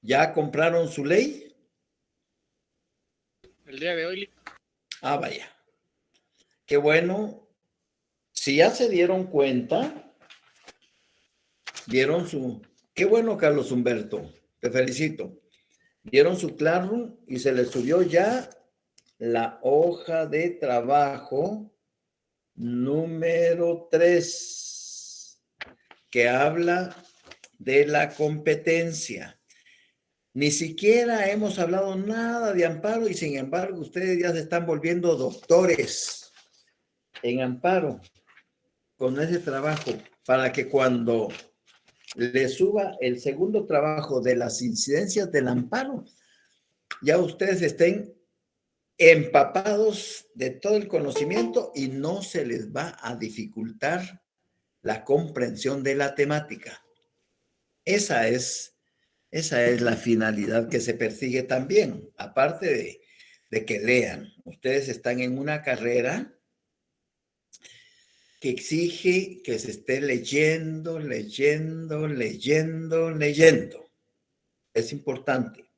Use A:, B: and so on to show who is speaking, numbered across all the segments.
A: ¿Ya compraron su ley?
B: El día de hoy.
A: Ah, vaya. Qué bueno. Si ya se dieron cuenta, vieron su... Qué bueno, Carlos Humberto. Te felicito. Vieron su Classroom y se les subió ya la hoja de trabajo número 3, que habla de la competencia. Ni siquiera hemos hablado nada de amparo y sin embargo ustedes ya se están volviendo doctores en amparo con ese trabajo para que cuando le suba el segundo trabajo de las incidencias del amparo, ya ustedes estén empapados de todo el conocimiento y no se les va a dificultar la comprensión de la temática. Esa es la finalidad que se persigue también, aparte de que lean. Ustedes están en una carrera que exige que se esté leyendo, leyendo, leyendo, leyendo. Es importante.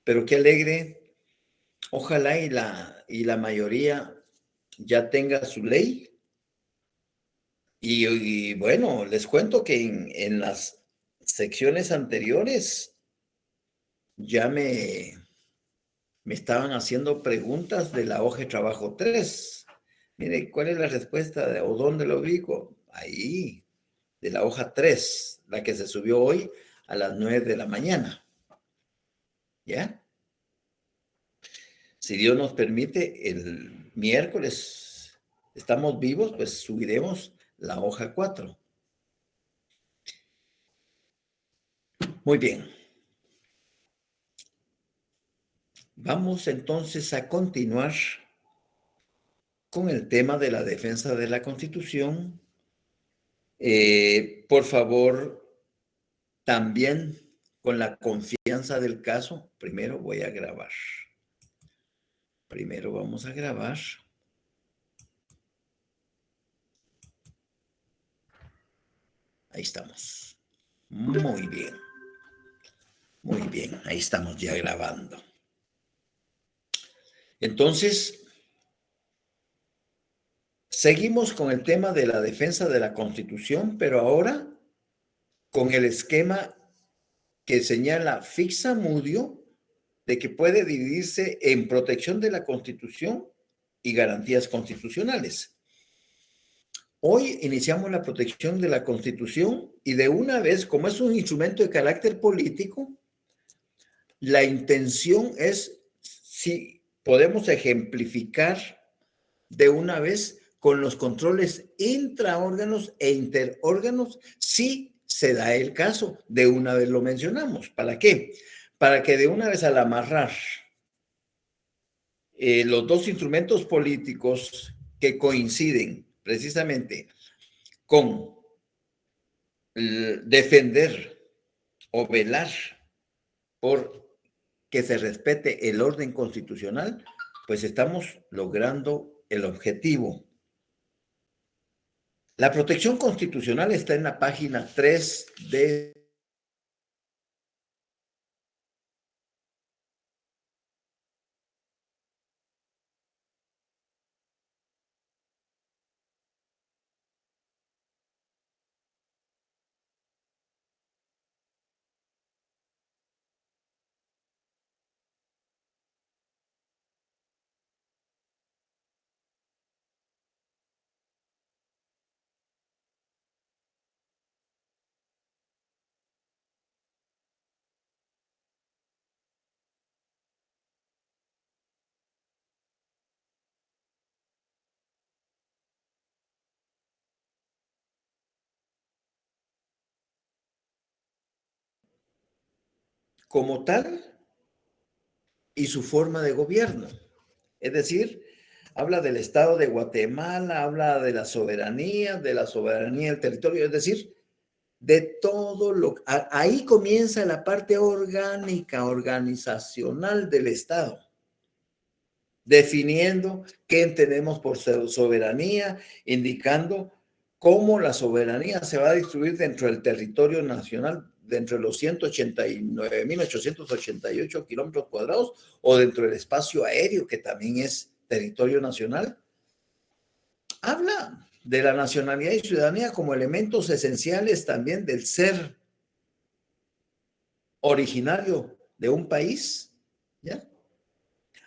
A: Pero qué alegre. Ojalá y la mayoría ya tenga su ley. Y bueno, les cuento que en las secciones anteriores ya me estaban haciendo preguntas de la hoja de trabajo 3. Mire, ¿cuál es la respuesta o dónde lo ubico? Ahí, de la hoja 3, la que se subió hoy a las 9 de la mañana. ¿Ya? Si Dios nos permite, el miércoles estamos vivos, pues subiremos la hoja 4. Muy bien. Vamos entonces a continuar con el tema de la defensa de la Constitución. Por favor, también con la confianza del caso, primero voy a grabar. Primero vamos a grabar. Ahí estamos. Muy bien. Muy bien, ahí estamos ya grabando. Entonces, seguimos con el tema de la defensa de la Constitución, pero ahora con el esquema que señala Fixamudio de que puede dividirse en protección de la Constitución y garantías constitucionales. Hoy iniciamos la protección de la Constitución y de una vez, como es un instrumento de carácter político, la intención es si podemos ejemplificar de una vez con los controles intraórganos e interórganos, si se da el caso, de una vez lo mencionamos. ¿Para qué? Para que de una vez al amarrar los dos instrumentos políticos que coinciden precisamente con defender o velar por que se respete el orden constitucional, pues estamos logrando el objetivo. La protección constitucional está en la página 3 de como tal y su forma de gobierno. Es decir, habla del Estado de Guatemala, habla de la soberanía del territorio, es decir, de todo lo... Ahí comienza la parte orgánica, organizacional del Estado, definiendo qué entendemos por soberanía, indicando cómo la soberanía se va a distribuir dentro del territorio nacional dentro de los 189.888 kilómetros cuadrados o dentro del espacio aéreo, que también es territorio nacional. Habla de la nacionalidad y ciudadanía como elementos esenciales también del ser originario de un país, ¿ya?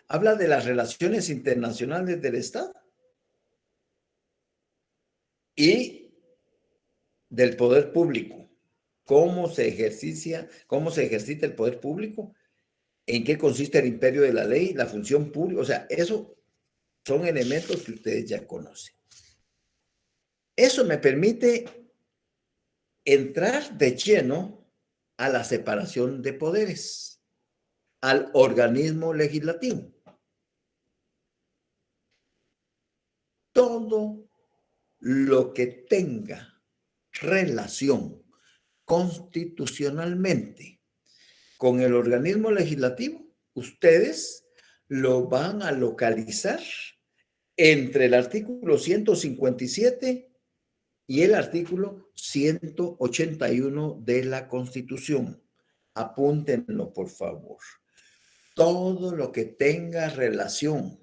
A: Habla de las relaciones internacionales del Estado y del poder público. Cómo se ejercita el poder público, en qué consiste el imperio de la ley, la función pública. O sea, eso son elementos que ustedes ya conocen. Eso me permite entrar de lleno a la separación de poderes, al organismo legislativo. Todo lo que tenga relación constitucionalmente con el organismo legislativo, ustedes lo van a localizar entre el artículo 157 y el artículo 181 de la Constitución. Apúntenlo, por favor. Todo lo que tenga relación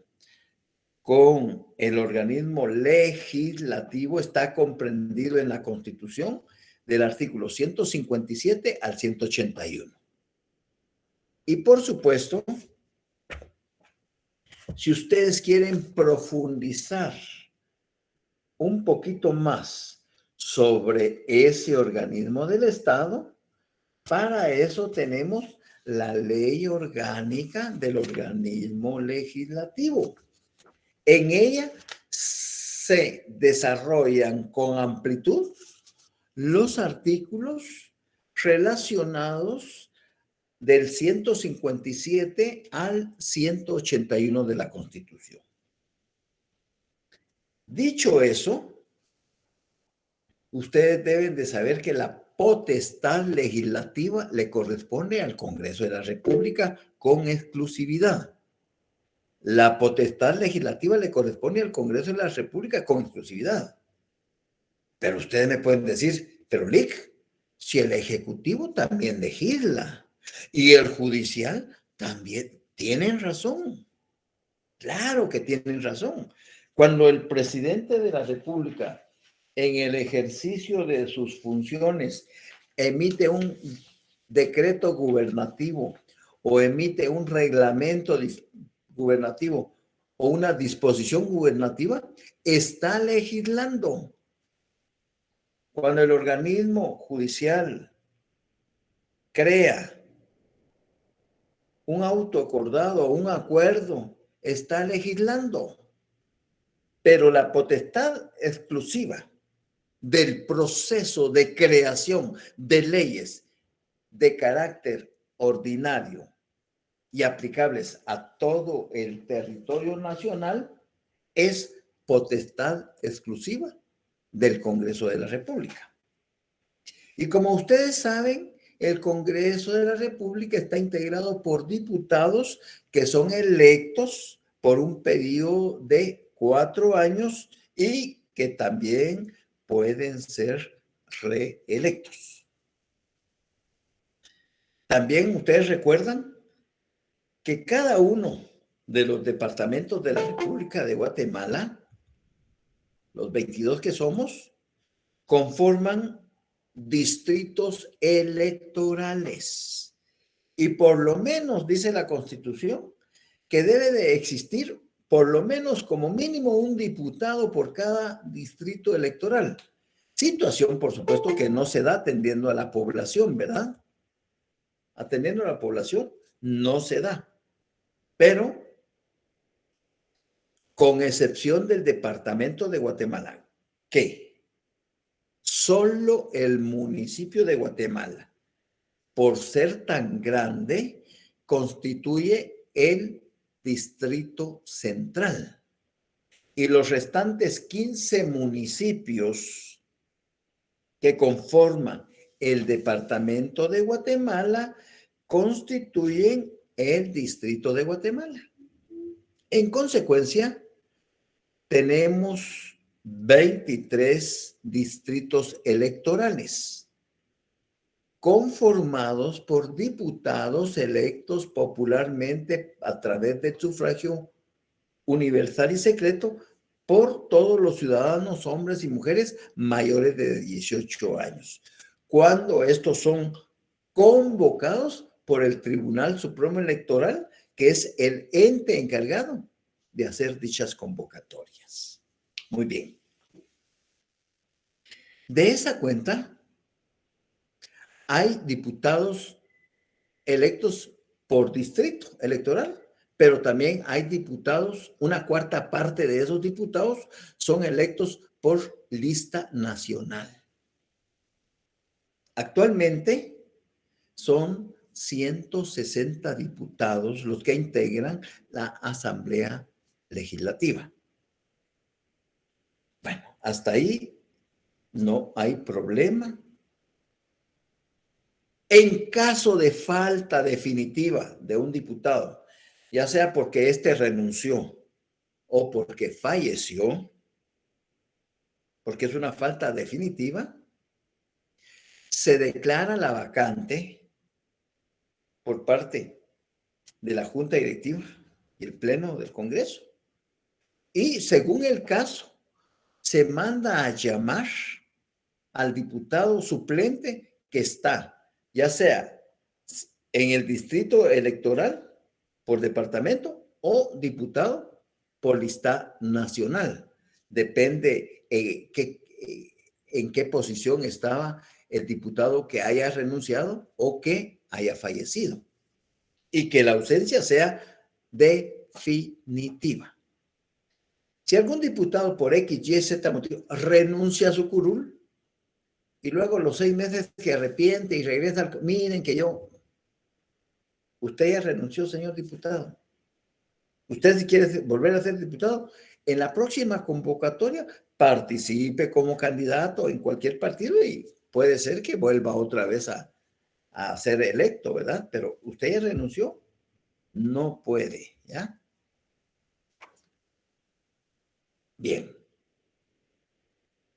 A: con el organismo legislativo está comprendido en la Constitución del artículo 157 al 181. Y por supuesto, si ustedes quieren profundizar un poquito más sobre ese organismo del Estado, para eso tenemos la ley orgánica del organismo legislativo. En ella se desarrollan con amplitud los artículos relacionados del 157 al 181 de la Constitución. Dicho eso, ustedes deben de saber que la potestad legislativa le corresponde al Congreso de la República con exclusividad. La potestad legislativa le corresponde al Congreso de la República con exclusividad. Pero ustedes me pueden decir, pero Lic, si el Ejecutivo también legisla y el Judicial también, tienen razón. Claro que tienen razón. Cuando el presidente de la República, en el ejercicio de sus funciones, emite un decreto gubernativo o emite un reglamento gubernativo o una disposición gubernativa, está legislando. Cuando el organismo judicial crea un auto acordado o un acuerdo, está legislando. Pero la potestad exclusiva del proceso de creación de leyes de carácter ordinario y aplicables a todo el territorio nacional es potestad exclusiva del Congreso de la República. Y como ustedes saben, el Congreso de la República está integrado por diputados que son electos por un periodo de 4 años y que también pueden ser reelectos. También ustedes recuerdan que cada uno de los departamentos de la República de Guatemala, los 22 que somos, conforman distritos electorales. Y por lo menos, dice la Constitución, que debe de existir por lo menos como mínimo un diputado por cada distrito electoral. Situación, por supuesto, que no se da atendiendo a la población, ¿verdad? Atendiendo a la población no se da. Pero, con excepción del departamento de Guatemala, que solo el municipio de Guatemala, por ser tan grande, constituye el Distrito Central. Y los restantes 15 municipios que conforman el departamento de Guatemala constituyen el Distrito de Guatemala. En consecuencia, tenemos 23 distritos electorales. conformados por diputados electos popularmente a través del sufragio universal y secreto por todos los ciudadanos, hombres y mujeres mayores de 18 años, cuando estos son convocados por el Tribunal Supremo Electoral, que es el ente encargado de hacer dichas convocatorias. Muy bien. De esa cuenta, hay diputados electos por distrito electoral, pero también hay diputados, una cuarta parte de esos diputados son electos por lista nacional. Actualmente son 160 diputados los que integran la Asamblea Legislativa. Bueno, hasta ahí no hay problema. En caso de falta definitiva de un diputado, ya sea porque éste renunció o porque falleció, porque es una falta definitiva, se declara la vacante por parte de la Junta Directiva y el Pleno del Congreso. Y según el caso, se manda a llamar al diputado suplente que está, ya sea en el distrito electoral por departamento o diputado por lista nacional. Depende en qué posición estaba el diputado que haya renunciado o que haya fallecido. Y que la ausencia sea definitiva. Si algún diputado por X, Y, Z motivo renuncia a su curul y luego los 6 meses que arrepiente y regresa, miren que usted ya renunció, señor diputado. Usted si quiere volver a ser diputado, en la próxima convocatoria participe como candidato en cualquier partido y puede ser que vuelva otra vez a ser electo, ¿verdad? Pero usted ya renunció, no puede, ¿ya? Bien.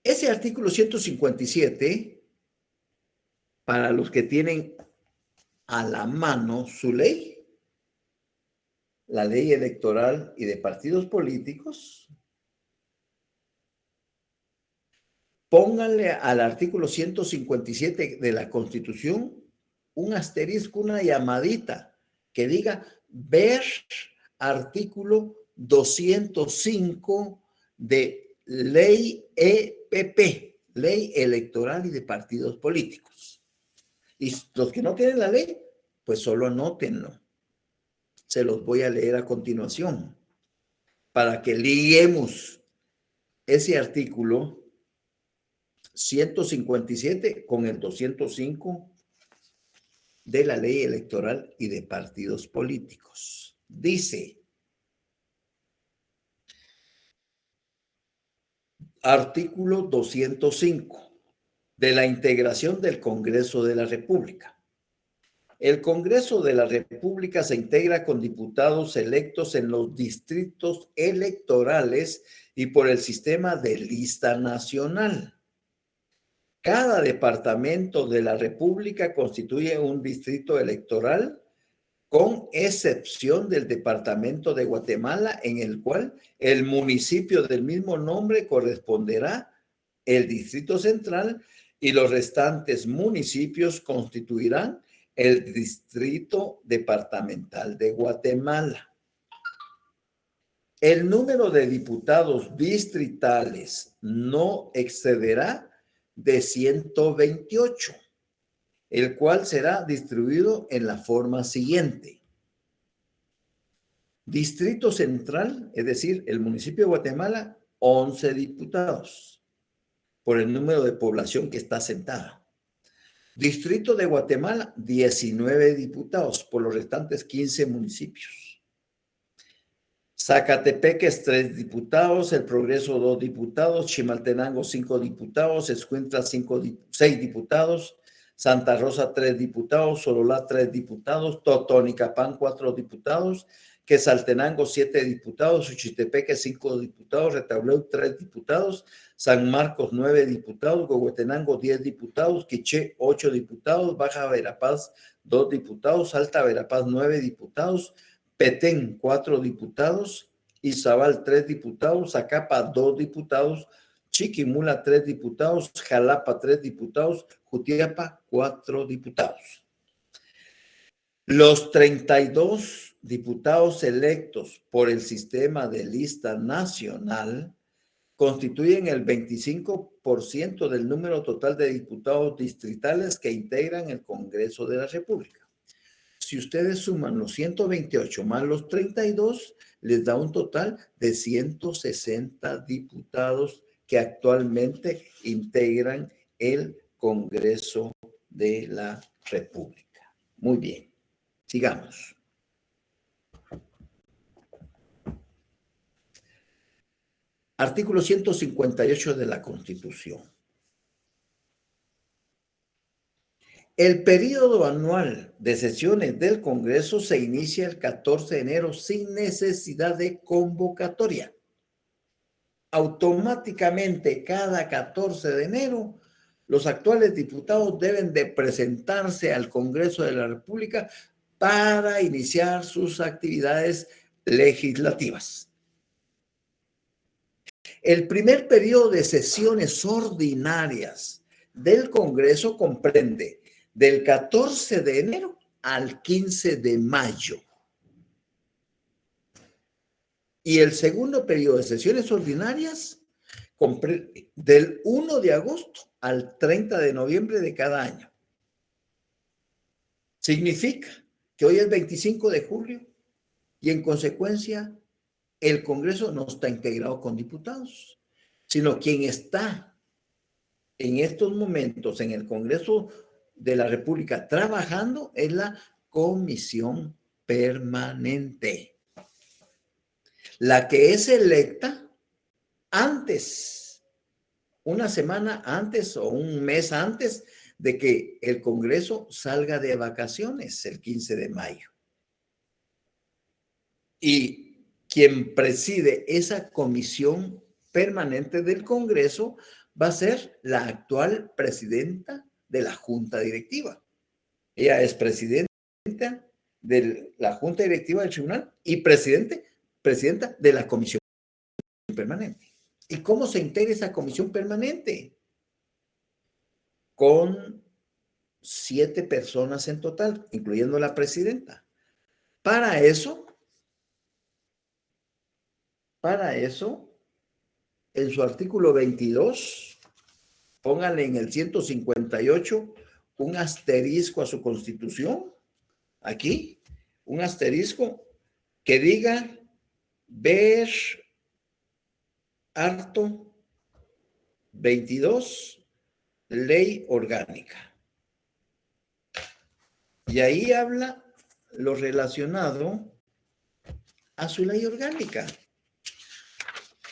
A: Ese artículo 157, para los que tienen a la mano su ley, la ley electoral y de partidos políticos, pónganle al artículo 157 de la Constitución un asterisco, una llamadita que diga ver artículo 205 de ley EPP, ley electoral y de partidos políticos. Y los que no tienen la ley, pues solo anótenlo. Se los voy a leer a continuación para que liguemos ese artículo 157 con el 205 de la ley electoral y de partidos políticos. Dice, artículo 205 de la integración del Congreso de la República. El Congreso de la República se integra con diputados electos en los distritos electorales y por el sistema de lista nacional. Cada departamento de la República constituye un distrito electoral, con excepción del departamento de Guatemala, en el cual el municipio del mismo nombre corresponderá el distrito central y los restantes municipios constituirán el distrito departamental de Guatemala. El número de diputados distritales no excederá de 128, el cual será distribuido en la forma siguiente. Distrito Central, es decir, el municipio de Guatemala, 11 diputados por el número de población que está asentada. Distrito de Guatemala, 19 diputados por los restantes 15 municipios. Zacatepeques, 3 diputados, El Progreso, 2 diputados, Chimaltenango, 5 diputados, Escuintla, 6 diputados, Santa Rosa 3 diputados, Sololá 3 diputados, Totonicapán 4 diputados, Quetzaltenango 7 diputados, Suchitepeque 5 diputados, Retauleu 3 diputados, San Marcos 9 diputados, Huehuetenango 10 diputados, Quiché 8 diputados, Baja Verapaz 2 diputados, Alta Verapaz 9 diputados, Petén 4 diputados, Izabal 3 diputados, Zacapa 2 diputados, Chiquimula 3 diputados, Jalapa 3 diputados, Jutiapa 4 diputados. Los 32 diputados electos por el sistema de lista nacional constituyen el 25% del número total de diputados distritales que integran el Congreso de la República. Si ustedes suman los 128 más los 32, les da un total de 160 diputados que actualmente integran el Congreso de la República. Muy bien, sigamos. Artículo 158 de la Constitución. El periodo anual de sesiones del Congreso se inicia el 14 de enero sin necesidad de convocatoria. Automáticamente, cada 14 de enero, los actuales diputados deben de presentarse al Congreso de la República para iniciar sus actividades legislativas. El primer periodo de sesiones ordinarias del Congreso comprende del 14 de enero al 15 de mayo. Y el segundo periodo de sesiones ordinarias del 1 de agosto al 30 de noviembre de cada año. Significa que hoy es 25 de julio y en consecuencia el Congreso no está integrado con diputados, sino quien está en estos momentos en el Congreso de la República trabajando es la Comisión Permanente, la que es electa antes, una semana antes o un mes antes de que el Congreso salga de vacaciones el 15 de mayo. Y quien preside esa Comisión Permanente del Congreso va a ser la actual presidenta de la Junta Directiva. Ella es presidenta de la Junta Directiva del Tribunal y presidenta de la Comisión Permanente. ¿Y cómo se integra esa Comisión Permanente? Con 7 personas en total, incluyendo la presidenta. Para eso, en su artículo 22, pónganle en el 158 un asterisco a su constitución, aquí, un asterisco que diga ver harto 22, ley orgánica. Y ahí habla lo relacionado a su ley orgánica.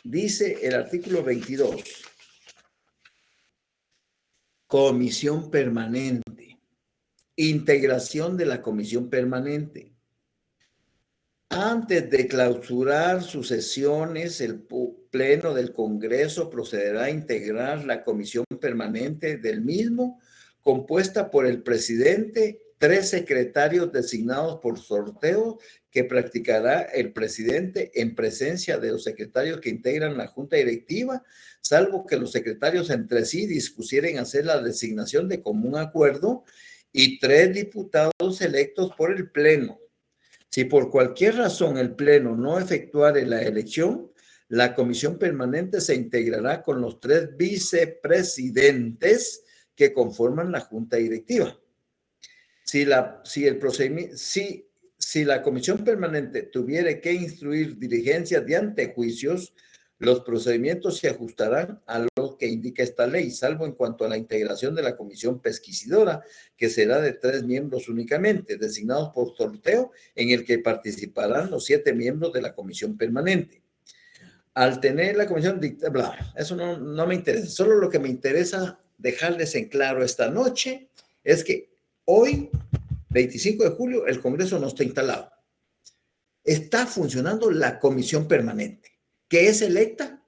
A: Dice el artículo 22, Comisión Permanente, integración de la Comisión Permanente. Antes de clausurar sus sesiones, el Pleno del Congreso procederá a integrar la Comisión Permanente del mismo, compuesta por el presidente, 3 secretarios designados por sorteo que practicará el presidente en presencia de los secretarios que integran la Junta Directiva, salvo que los secretarios entre sí dispusieren hacer la designación de común acuerdo, y 3 diputados electos por el Pleno. Si por cualquier razón el Pleno no efectuare la elección, la Comisión Permanente se integrará con los 3 vicepresidentes que conforman la Junta Directiva. Si la Comisión Permanente tuviere que instruir diligencias de antejuicios, los procedimientos se ajustarán a lo que indica esta ley, salvo en cuanto a la integración de la comisión pesquisidora, que será de 3 miembros únicamente, designados por sorteo, en el que participarán los 7 miembros de la comisión permanente. Al tener la comisión, eso no me interesa, solo lo que me interesa dejarles en claro esta noche es que hoy, 25 de julio, el Congreso no está instalado. Está funcionando la comisión permanente, que es electa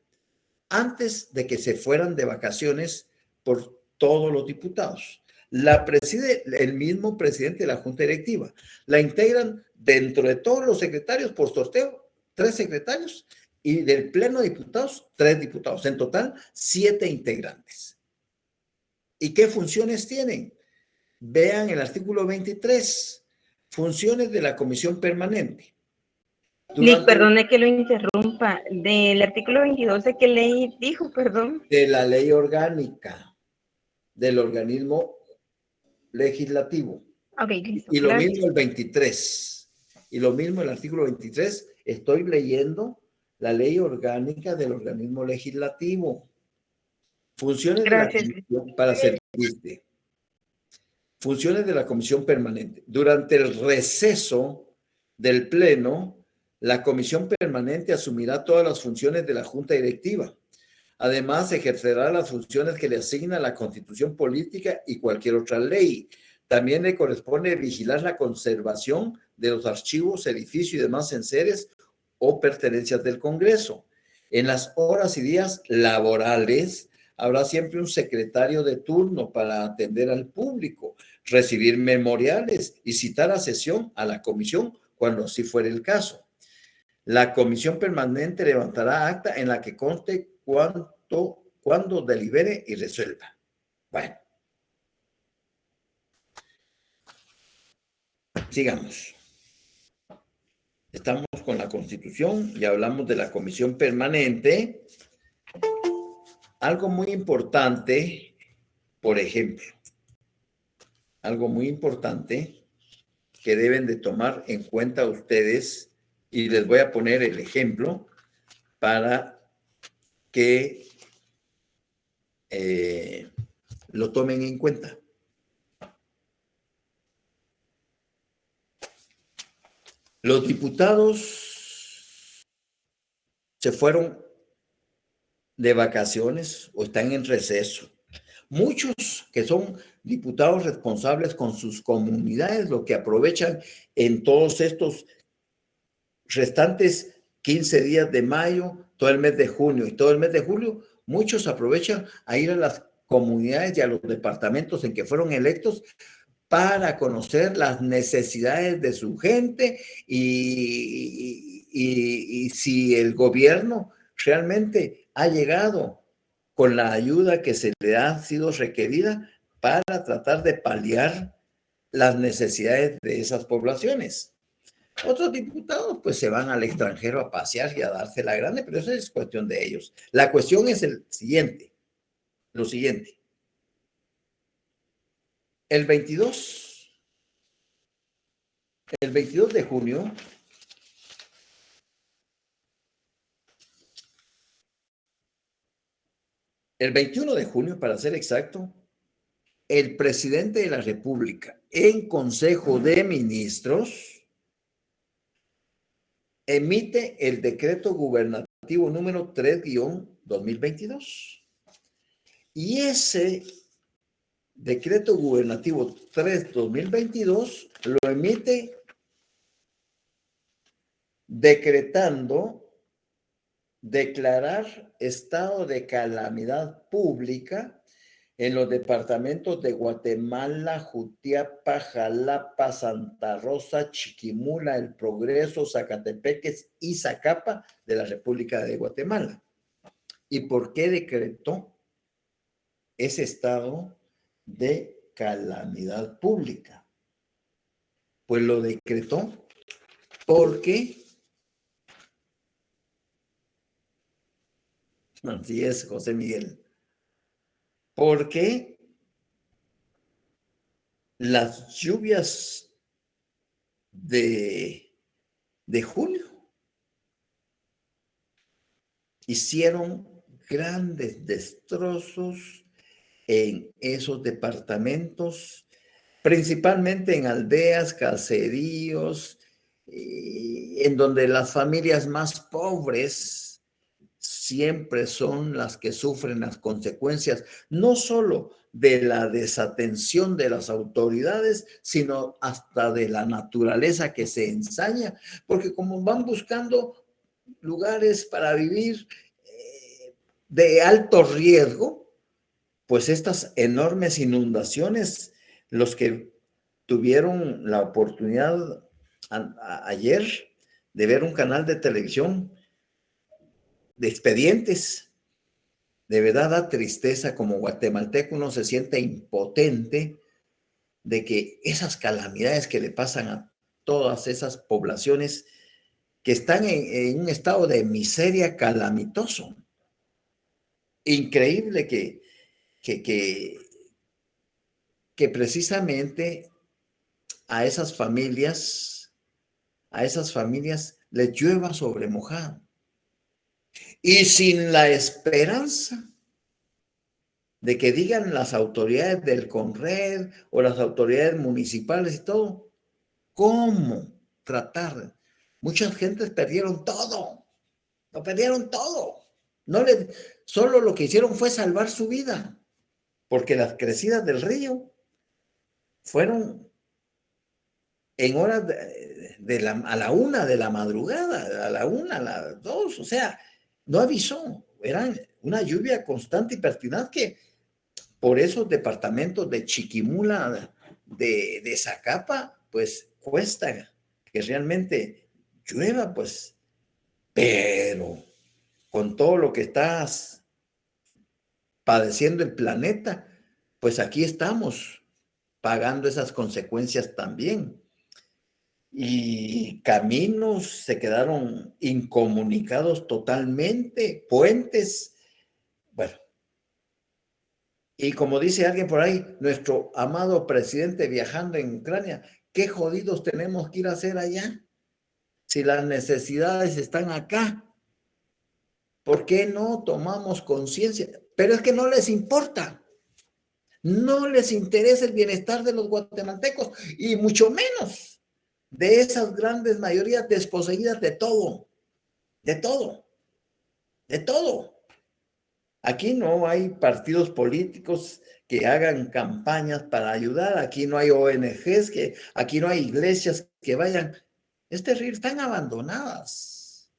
A: antes de que se fueran de vacaciones por todos los diputados. La preside el mismo presidente de la Junta Directiva. La integran dentro de todos los secretarios por sorteo, 3 secretarios, y del Pleno de Diputados, 3 diputados. En total, 7 integrantes. ¿Y qué funciones tienen? Vean el artículo 23, funciones de la comisión permanente.
B: Lick, perdone que lo interrumpa. Del artículo 22, ¿de qué ley dijo, perdón?
A: De la ley orgánica del organismo legislativo.
B: Okay, listo,
A: y lo mismo el 23. Y lo mismo el artículo 23. Estoy leyendo la ley orgánica del organismo legislativo. Funciones
B: Gracias.
A: de la comisión para servirte. Funciones de la comisión permanente. Durante el receso del Pleno, la comisión permanente asumirá todas las funciones de la Junta Directiva. Además, ejercerá las funciones que le asigna la Constitución Política y cualquier otra ley. También le corresponde vigilar la conservación de los archivos, edificios y demás enseres o pertenencias del Congreso. En las horas y días laborales, habrá siempre un secretario de turno para atender al público, recibir memoriales y citar a sesión a la comisión cuando así fuere el caso. La comisión permanente levantará acta en la que conste cuando delibere y resuelva. Bueno. Sigamos. Estamos con la Constitución y hablamos de la comisión permanente. Algo muy importante, por ejemplo, algo muy importante que deben de tomar en cuenta ustedes, y les voy a poner el ejemplo para que lo tomen en cuenta. Los diputados se fueron de vacaciones o están en receso. Muchos que son diputados responsables con sus comunidades, lo que aprovechan en todos estos restantes 15 días de mayo, todo el mes de junio y todo el mes de julio, muchos aprovechan a ir a las comunidades y a los departamentos en que fueron electos para conocer las necesidades de su gente y si el gobierno realmente ha llegado con la ayuda que se le ha sido requerida para tratar de paliar las necesidades de esas poblaciones. Otros diputados pues se van al extranjero a pasear y a darse la grande, pero eso es cuestión de ellos. La cuestión es lo siguiente. El 22 de junio, el 21 de junio, para ser exacto, el presidente de la República en Consejo de Ministros emite el decreto gubernativo número 3-2022. Y ese decreto gubernativo 3-2022 lo emite decretando declarar estado de calamidad pública en los departamentos de Guatemala, Jutiapa, Jalapa, Santa Rosa, Chiquimula, El Progreso, Zacatepeques y Zacapa de la República de Guatemala. ¿Y por qué decretó ese estado de calamidad pública? Pues lo decretó porque, así es, José Miguel, porque las lluvias de junio hicieron grandes destrozos en esos departamentos, principalmente en aldeas, caseríos, en donde las familias más pobres siempre son las que sufren las consecuencias, no solo de la desatención de las autoridades, sino hasta de la naturaleza que se ensaña, porque como van buscando lugares para vivir de alto riesgo, pues estas enormes inundaciones, los que tuvieron la oportunidad ayer de ver un canal de televisión de expedientes, de verdad da tristeza. Como guatemalteco uno se siente impotente de que esas calamidades que le pasan a todas esas poblaciones que están en un estado de miseria calamitoso. Increíble que precisamente a esas familias les llueva sobre mojado. Y sin la esperanza de que digan las autoridades del CONRED o las autoridades municipales y todo, ¿cómo tratar? Muchas gentes perdieron todo, lo perdieron todo. Solo lo que hicieron fue salvar su vida, porque las crecidas del río fueron en horas a la 1 de la madrugada, a la 1, a las 2, o sea, no avisó. Era una lluvia constante y pertinaz que por esos departamentos de Chiquimula, de Zacapa, pues cuesta que realmente llueva, pues, pero con todo lo que estás padeciendo el planeta, pues aquí estamos pagando esas consecuencias también. Y caminos se quedaron incomunicados totalmente, puentes, bueno. Y como dice alguien por ahí, nuestro amado presidente viajando en Ucrania, ¿qué jodidos tenemos que ir a hacer allá? Si las necesidades están acá, ¿por qué no tomamos conciencia? Pero es que no les importa. No les interesa el bienestar de los guatemaltecos y mucho menos de esas grandes mayorías desposeídas de todo, de todo, de todo. Aquí no hay partidos políticos que hagan campañas para ayudar, aquí no hay ONGs, aquí no hay iglesias que vayan. Es terrible, están abandonadas.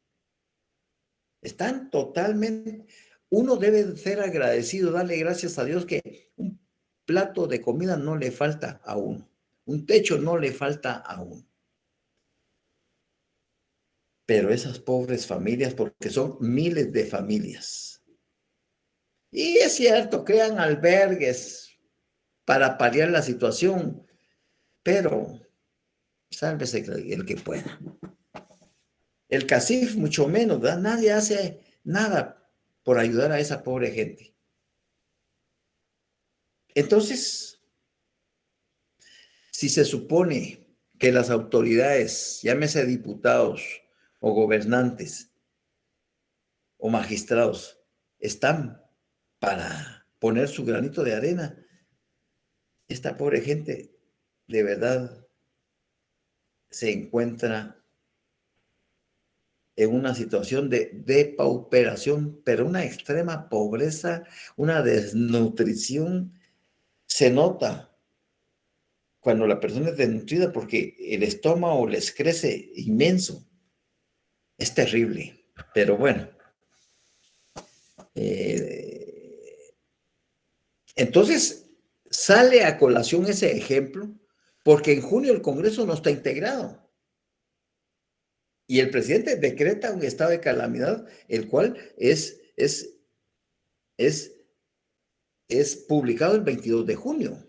A: Están totalmente. Uno debe ser agradecido, darle gracias a Dios que un plato de comida no le falta a uno, un techo no le falta a uno. Pero esas pobres familias, porque son miles de familias. Y es cierto, crean albergues para paliar la situación, pero sálvese el que pueda. El CACIF mucho menos, ¿verdad? Nadie hace nada por ayudar a esa pobre gente. Entonces, si se supone que las autoridades, llámese diputados o gobernantes o magistrados, están para poner su granito de arena, esta pobre gente de verdad se encuentra en una situación de depauperación, pero una extrema pobreza, una desnutrición. Se nota cuando la persona es desnutrida porque el estómago les crece inmenso. Es terrible, pero bueno. Entonces, sale a colación ese ejemplo porque en junio el Congreso no está integrado. Y el presidente decreta un estado de calamidad, el cual es publicado el 22 de junio.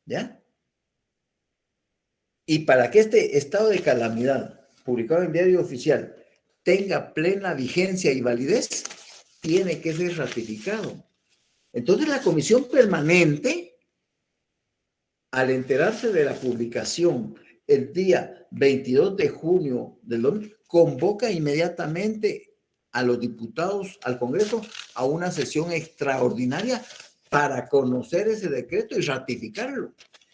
A: ¿Ya? Y para que este estado de calamidad, publicado en diario oficial, tenga plena vigencia y validez, tiene que ser ratificado. Entonces la comisión permanente, al enterarse de la publicación el día 22 de junio del 2000, convoca inmediatamente a los diputados al Congreso a una sesión extraordinaria para conocer ese decreto y ratificarlo.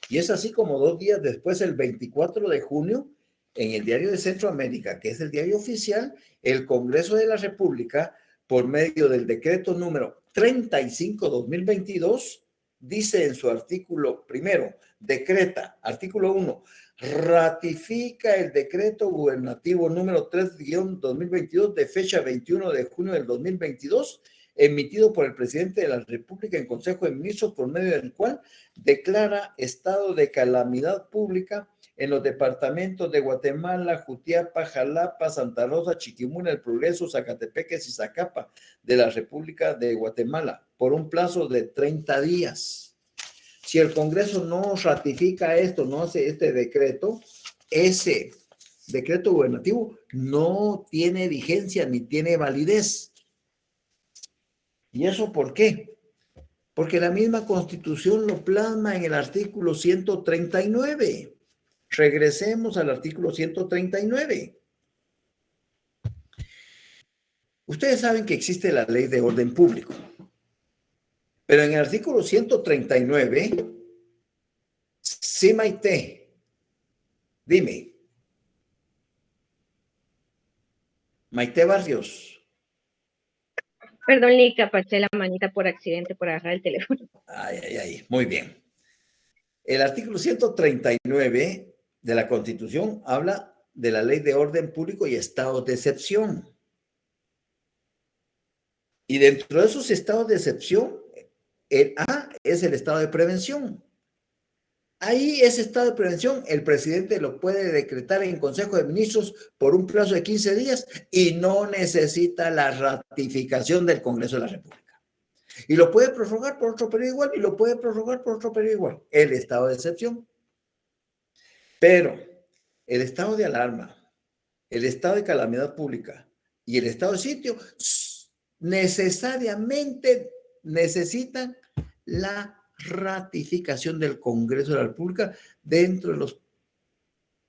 A: Y es así como 2 días después, el 24 de junio, en el Diario de Centroamérica, que es el diario oficial, el Congreso de la República por medio del decreto número 35/2022, dice en su artículo primero, decreta, artículo 1, ratifica el decreto gubernativo número 3/2022 de fecha 21 de junio del 2022, emitido por el presidente de la República en Consejo de Ministros, por medio del cual declara estado de calamidad pública en los departamentos de Guatemala, Jutiapa, Jalapa, Santa Rosa, Chiquimula, El Progreso, Zacatepeques y Zacapa de la República de Guatemala por un plazo de 30 días. Si el Congreso no ratifica esto, no hace este decreto, ese decreto gubernativo no tiene vigencia ni tiene validez. ¿Y eso por qué? Porque la misma Constitución lo plasma en el artículo 139. Regresemos al artículo 139. Ustedes saben que existe la ley de orden público, pero en el artículo 139, sí, Maite, dime. Maite Barrios.
B: Perdón, Lick, apaché la manita por accidente por agarrar el teléfono.
A: Ay, muy bien. El artículo 139 de la Constitución habla de la ley de orden público y estados de excepción. Y dentro de esos estados de excepción, el A es el estado de prevención. Ahí ese estado de prevención, el presidente lo puede decretar en Consejo de Ministros por un plazo de 15 días y no necesita la ratificación del Congreso de la República. Y lo puede prorrogar por otro periodo igual y lo puede prorrogar por otro periodo igual. El estado de excepción. Pero el estado de alarma, el estado de calamidad pública y el estado de sitio necesariamente necesitan la ratificación del Congreso de la República dentro de los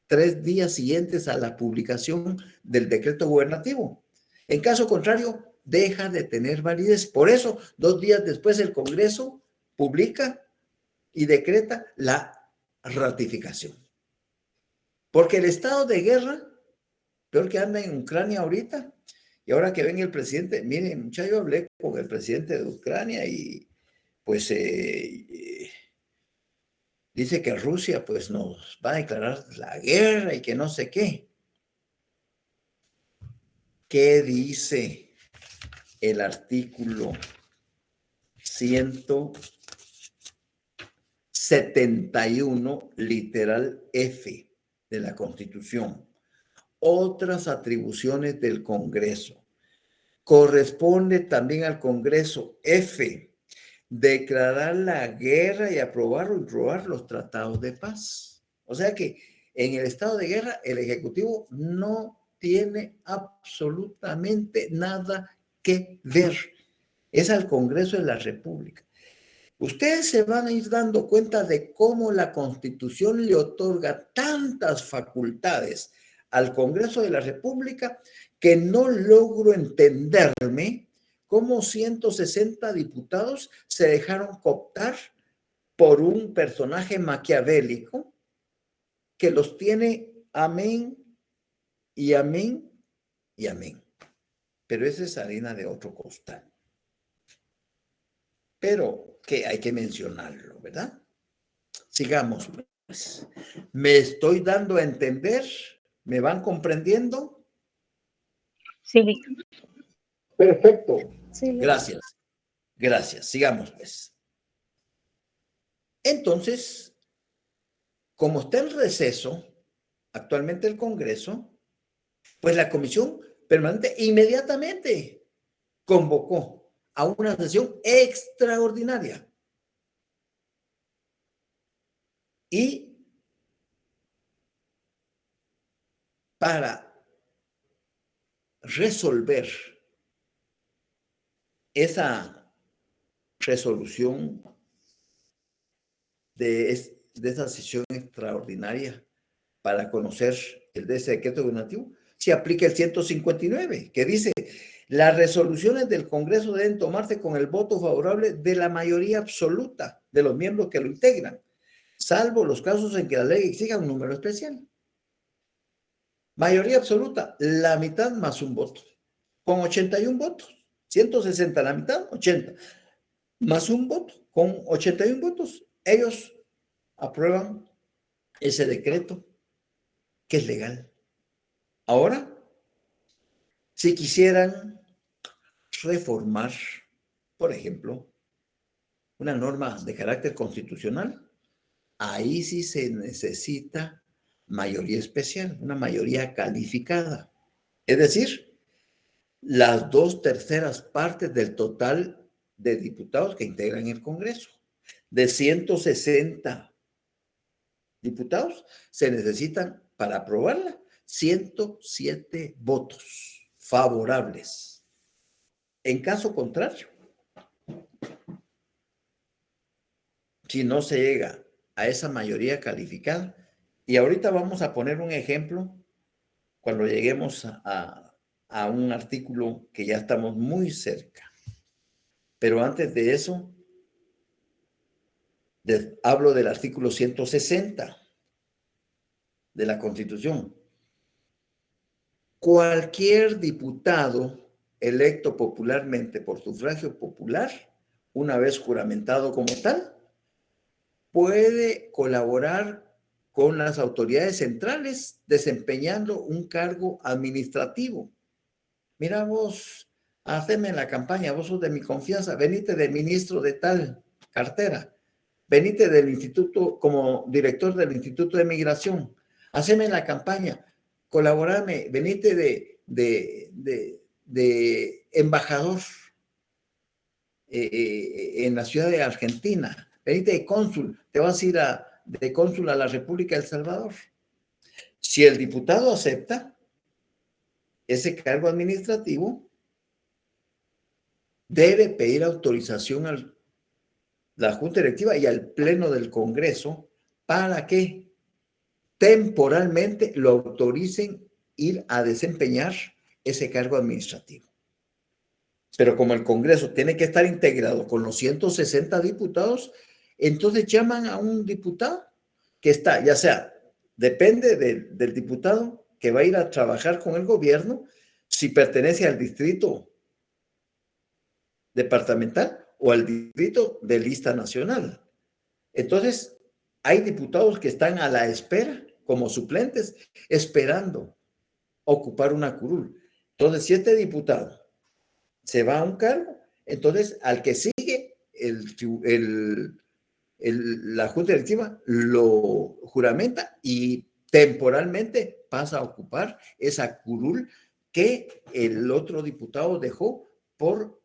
A: 3 días siguientes a la publicación del decreto gubernativo. En caso contrario, deja de tener validez. Por eso, 2 días después el Congreso publica y decreta la ratificación. Porque el estado de guerra, peor que anda en Ucrania ahorita, y ahora que ven el presidente, miren, muchachos, yo hablé con el presidente de Ucrania y pues dice que Rusia pues nos va a declarar la guerra y que no sé qué. ¿Qué dice el artículo 171, literal F de la Constitución? Otras atribuciones del Congreso. Corresponde también al Congreso F declarar la guerra y aprobar o improbar los tratados de paz. O sea que en el estado de guerra el Ejecutivo no tiene absolutamente nada que ver. Es al Congreso de la República. Ustedes se van a ir dando cuenta de cómo la Constitución le otorga tantas facultades al Congreso de la República que no logro entenderme cómo 160 diputados se dejaron cooptar por un personaje maquiavélico que los tiene amén y amén y amén. Pero esa es harina de otro costal. Pero que hay que mencionarlo, ¿verdad? Sigamos, pues. ¿Me estoy dando a entender? ¿Me van comprendiendo?
B: Sí.
A: Perfecto. Sí. Gracias. Sigamos, pues. Entonces, como está en receso actualmente el Congreso, pues la Comisión Permanente inmediatamente convocó a una sesión extraordinaria. Y para resolver esa resolución de esa sesión extraordinaria para conocer de ese decreto gubernativo, se aplica el 159, que dice: las resoluciones del Congreso deben tomarse con el voto favorable de la mayoría absoluta de los miembros que lo integran, salvo los casos en que la ley exija un número especial. Mayoría absoluta, la mitad más un voto, con 81 votos. 160, la mitad, 80, más un voto, con 81 votos, ellos aprueban ese decreto que es legal. Ahora, si quisieran reformar, por ejemplo, una norma de carácter constitucional, ahí sí se necesita mayoría especial, una mayoría calificada. Es decir, las 2/3 partes del total de diputados que integran el Congreso. De 160 diputados, se necesitan para aprobarla 107 votos favorables. En caso contrario, si no se llega a esa mayoría calificada, y ahorita vamos a poner un ejemplo cuando lleguemos a un artículo que ya estamos muy cerca. Pero antes de eso, hablo del artículo 160 de la Constitución. Cualquier diputado electo popularmente por sufragio popular, una vez juramentado como tal, puede colaborar con las autoridades centrales desempeñando un cargo administrativo. Mira vos, haceme la campaña, vos sos de mi confianza, venite de ministro de tal cartera, venite del instituto como director del Instituto de Migración, haceme la campaña, colaborame, venite de embajador en la ciudad de Argentina, venite de cónsul, te vas a ir de cónsul a la República de El Salvador. Si el diputado acepta ese cargo administrativo, debe pedir autorización a la Junta Directiva y al Pleno del Congreso para que temporalmente lo autoricen ir a desempeñar ese cargo administrativo. Pero como el Congreso tiene que estar integrado con los 160 diputados, entonces llaman a un diputado que está, ya sea, depende del diputado que va a ir a trabajar con el gobierno, si pertenece al distrito departamental o al distrito de lista nacional. Entonces, hay diputados que están a la espera, como suplentes, esperando ocupar una curul. Entonces, si este diputado se va a un cargo, entonces al que sigue la Junta Directiva lo juramenta y temporalmente pasa a ocupar esa curul que el otro diputado dejó por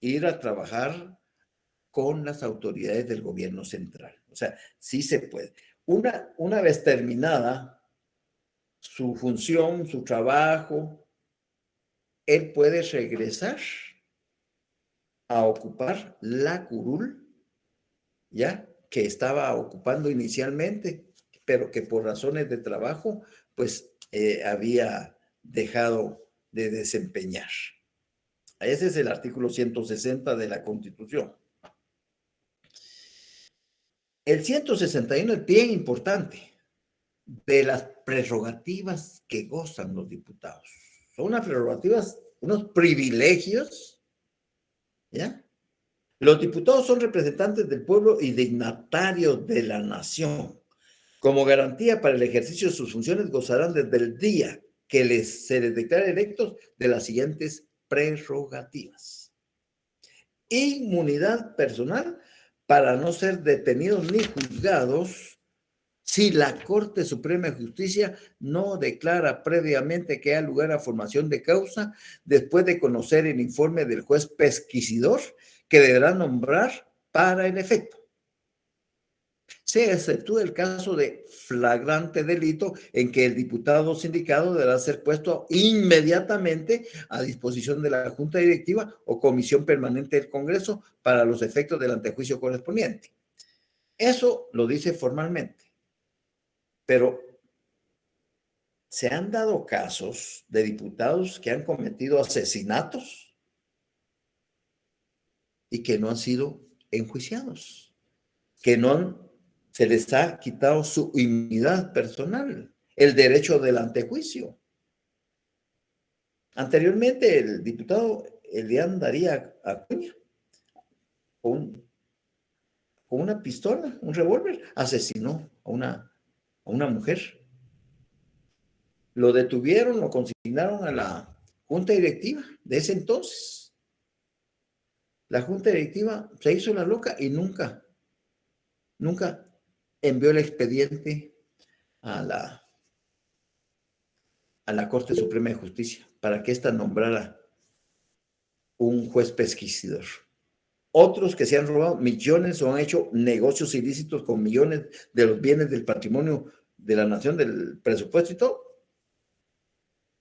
A: ir a trabajar con las autoridades del gobierno central. O sea, sí se puede. Una vez terminada su función, su trabajo, él puede regresar a ocupar la curul, ya, que estaba ocupando inicialmente, pero que por razones de trabajo, pues había dejado de desempeñar. Ese es el artículo 160 de la Constitución. El 161 es bien importante, de las prerrogativas que gozan los diputados. Son unas prerrogativas, unos privilegios, ¿ya? Los diputados son representantes del pueblo y dignatarios de la nación. Como garantía para el ejercicio de sus funciones, gozarán desde el día que se les declare electos de las siguientes prerrogativas: inmunidad personal para no ser detenidos ni juzgados si la Corte Suprema de Justicia no declara previamente que haya lugar a formación de causa después de conocer el informe del juez pesquisidor que deberá nombrar para el efecto. Se exceptúa el caso de flagrante delito en que el diputado sindicado deberá ser puesto inmediatamente a disposición de la Junta Directiva o Comisión Permanente del Congreso para los efectos del antejuicio correspondiente. Eso lo dice formalmente. Pero se han dado casos de diputados que han cometido asesinatos y que no han sido enjuiciados, que se les ha quitado su inmunidad personal, el derecho del antejuicio. Anteriormente, el diputado Elian Daría Acuña con una pistola, un revólver, asesinó a una mujer. Lo detuvieron, lo consignaron a la junta directiva de ese entonces. La junta directiva se hizo la loca y nunca envió el expediente a la Corte Suprema de Justicia para que ésta nombrara un juez pesquisidor. Otros que se han robado millones o han hecho negocios ilícitos con millones de los bienes del patrimonio de la nación, del presupuesto y todo,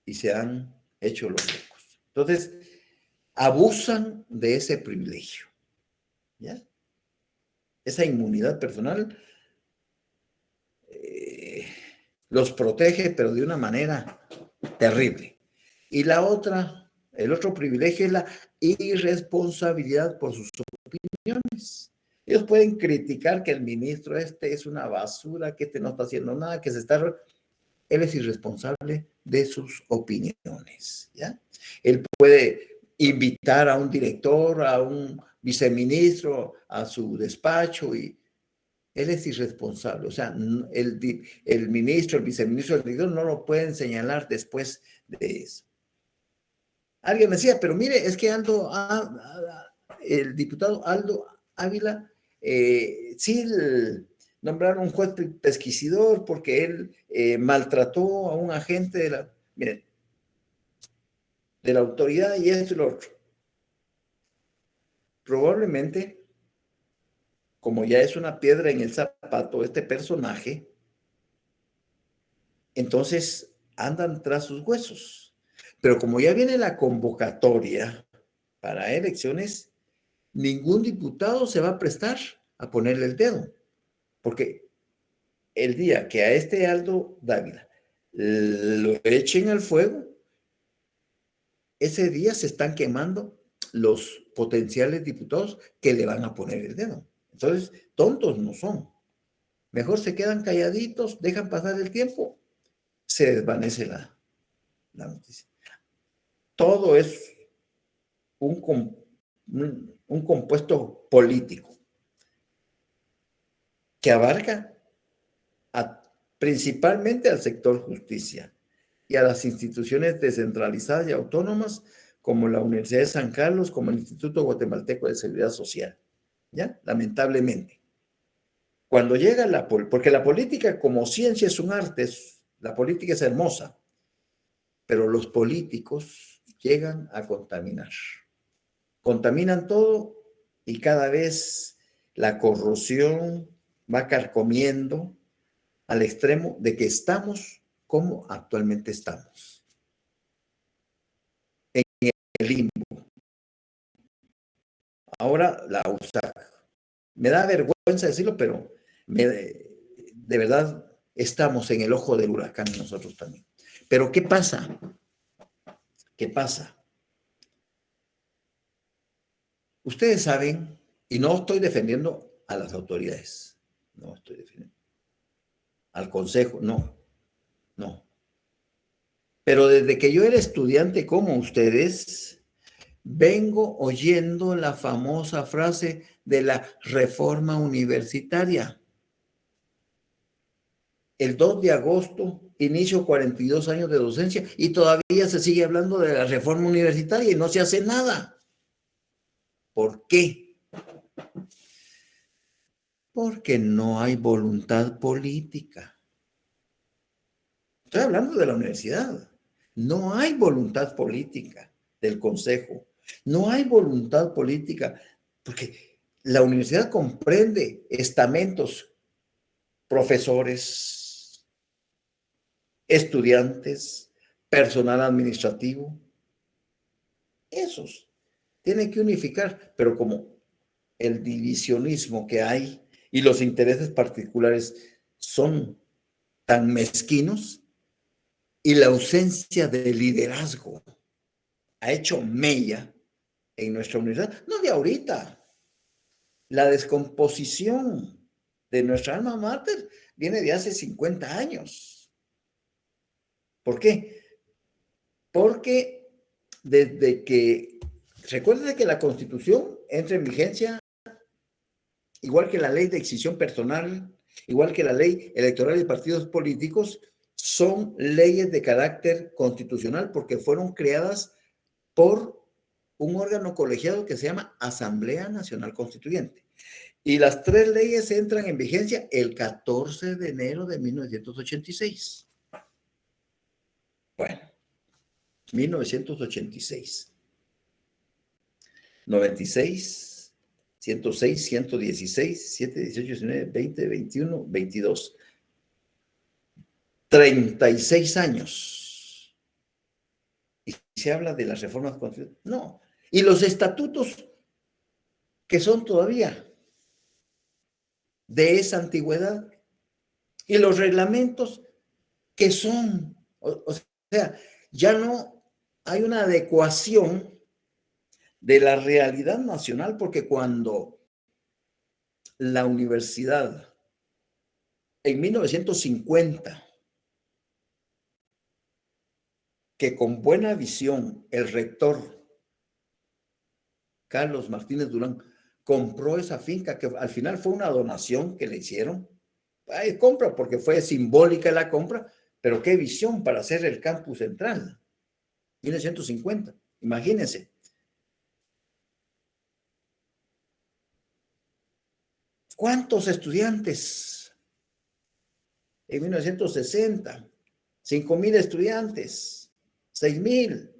A: y se han hecho los locos. Entonces, abusan de ese privilegio, ¿ya? Esa inmunidad personal los protege, pero de una manera terrible. Y la otra, el otro privilegio es la irresponsabilidad por sus opiniones. Ellos pueden criticar que el ministro es una basura, que no está haciendo nada, que él es irresponsable de sus opiniones, ¿ya? Él puede invitar a un director, a un viceministro, a su despacho y él es irresponsable. O sea, el ministro, el viceministro, el director no lo pueden señalar después de eso. Alguien me decía, pero mire, es que el diputado Aldo Ávila, sí nombraron un juez pesquisidor porque él maltrató a un agente de la autoridad y esto y lo otro. Probablemente, como ya es una piedra en el zapato este personaje, entonces andan tras sus huesos. Pero como ya viene la convocatoria para elecciones, ningún diputado se va a prestar a ponerle el dedo, porque el día que a este Aldo Dávila lo echen al fuego, ese día se están quemando los potenciales diputados que le van a poner el dedo. Entonces, tontos no son. Mejor se quedan calladitos, dejan pasar el tiempo, se desvanece la noticia. Todo es un compuesto político que abarca principalmente al sector justicia y a las instituciones descentralizadas y autónomas como la Universidad de San Carlos, como el Instituto Guatemalteco de Seguridad Social, ¿ya? Lamentablemente. Cuando llega porque la política como ciencia es un arte, la política es hermosa, pero los políticos llegan a contaminar. Contaminan todo y cada vez la corrupción va carcomiendo al extremo de que estamos como actualmente estamos. En el limbo. Ahora la USAC. Me da vergüenza decirlo, pero de verdad estamos en el ojo del huracán nosotros también. Pero ¿qué pasa? ¿Qué pasa? Ustedes saben, y no estoy defendiendo a las autoridades, no estoy defendiendo al consejo, no. Pero desde que yo era estudiante como ustedes, vengo oyendo la famosa frase de la reforma universitaria. El 2 de agosto, inicio 42 años de docencia y todavía se sigue hablando de la reforma universitaria y no se hace nada. ¿Por qué? Porque no hay voluntad política. Estoy hablando de la universidad. No hay voluntad política del consejo. No hay voluntad política porque la universidad comprende estamentos, profesores, estudiantes, personal administrativo. Esos tienen que unificar, pero como el divisionismo que hay y los intereses particulares son tan mezquinos y la ausencia de liderazgo ha hecho mella en nuestra universidad, no de ahorita. La descomposición de nuestra alma mater viene de hace 50 años. ¿Por qué? Porque desde que recuérdese que la Constitución entra en vigencia, igual que la ley de extinción personal, igual que la ley electoral de partidos políticos, son leyes de carácter constitucional porque fueron creadas por un órgano colegiado que se llama Asamblea Nacional Constituyente. Y las 3 leyes entran en vigencia el 14 de enero de 1986. Bueno, 1986. 96, 106, 116, 7, 18, 19, 20, 21, 22. 36 años. Y se habla de las reformas constitucionales. No. Y los estatutos que son todavía de esa antigüedad. Y los reglamentos que son, o sea, ya no hay una adecuación de la realidad nacional, porque cuando la universidad en 1950, que con buena visión el rector Carlos Martínez Durán compró esa finca, que al final fue una donación que le hicieron, compra porque fue simbólica la compra, pero qué visión para hacer el campus central, 1950, imagínense. ¿Cuántos estudiantes? En 1960, 5,000 estudiantes, 6,000.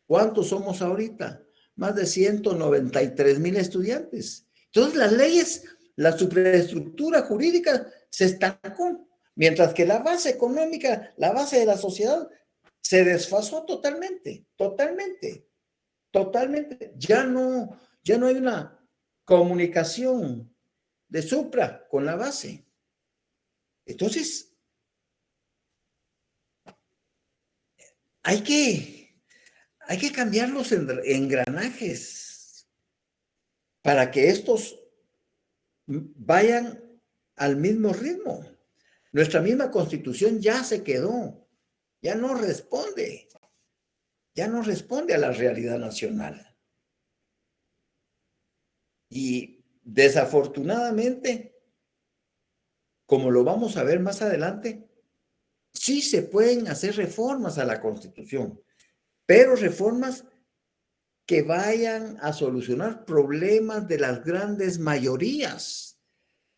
A: ¿Cuántos somos ahorita? Más de 193,000 estudiantes. Entonces las leyes, la superestructura jurídica se estancó, mientras que la base económica, la base de la sociedad, se desfasó totalmente. Ya no hay una comunicación de supra con la base. Entonces, hay que cambiar los engranajes para que estos vayan al mismo ritmo. Nuestra misma Constitución ya se quedó, ya no responde a la realidad nacional. Y desafortunadamente, como lo vamos a ver más adelante, sí se pueden hacer reformas a la Constitución, pero reformas que vayan a solucionar problemas de las grandes mayorías,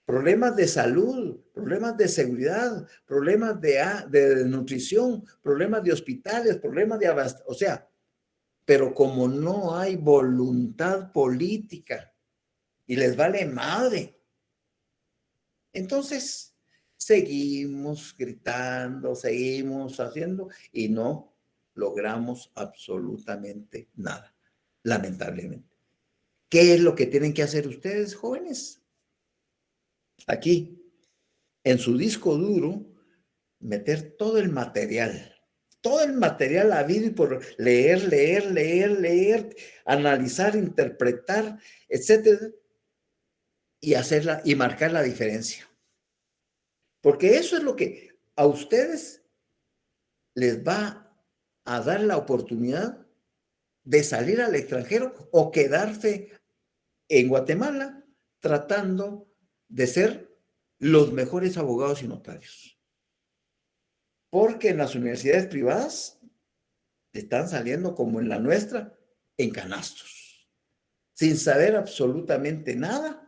A: problemas de salud, problemas de seguridad, problemas de nutrición, problemas de hospitales, problemas de abastecimiento, o sea, pero como no hay voluntad política y les vale madre, entonces seguimos gritando, seguimos haciendo y no logramos absolutamente nada, lamentablemente. ¿Qué es lo que tienen que hacer ustedes, jóvenes? Aquí, en su disco duro, meter todo el material habido y por leer, analizar, interpretar, etcétera, y hacerla y marcar la diferencia. Porque eso es lo que a ustedes les va a dar la oportunidad de salir al extranjero o quedarse en Guatemala tratando de ser los mejores abogados y notarios. Porque en las universidades privadas están saliendo, como en la nuestra, en canastos, sin saber absolutamente nada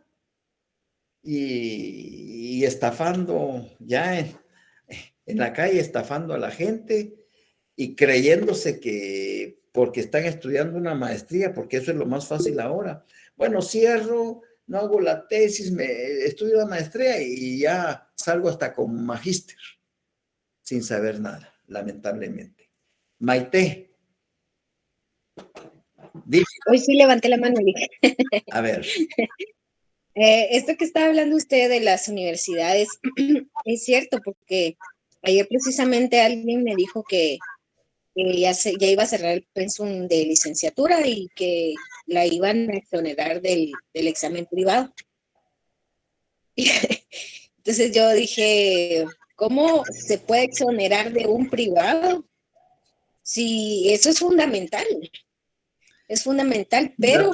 A: y estafando ya en la calle, estafando a la gente y creyéndose que porque están estudiando una maestría, porque eso es lo más fácil ahora. Bueno, cierro, no hago la tesis, estudio la maestría y ya salgo hasta con magíster, sin saber nada, lamentablemente. Maite.
C: Dime. Hoy sí levanté la mano.
A: A ver.
C: Esto que está hablando usted de las universidades es cierto, porque ayer precisamente alguien me dijo que ya iba a cerrar el pensum de licenciatura y que la iban a exonerar del examen privado. Entonces yo dije, ¿cómo se puede exonerar de un privado? Si eso es fundamental. es fundamental, pero,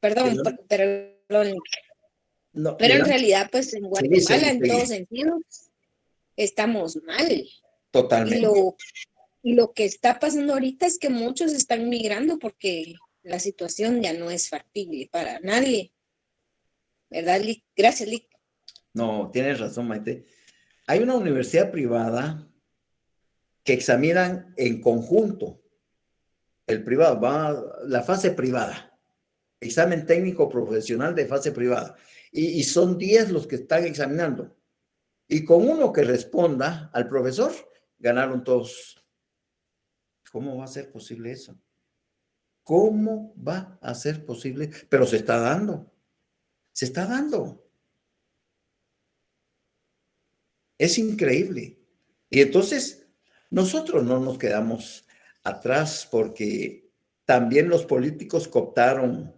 C: perdón,
A: no,
C: pero en realidad, pues en Guatemala, en
A: seguí.
C: todos sentidos, estamos mal.
A: Totalmente.
C: Y lo que está pasando ahorita es que muchos están migrando porque la situación ya no es factible para nadie. ¿Verdad, Lick? Gracias, Lick.
A: No, tienes razón, Maite. Hay una universidad privada que examinan en conjunto. El privado va la fase privada, examen técnico profesional de fase privada. Y son 10 los que están examinando. Y con uno que responda al profesor, ganaron todos. ¿Cómo va a ser posible eso? ¿Cómo va a ser posible? Pero se está dando. Se está dando. Es increíble. Y entonces, nosotros no nos quedamos atrás porque también los políticos cooptaron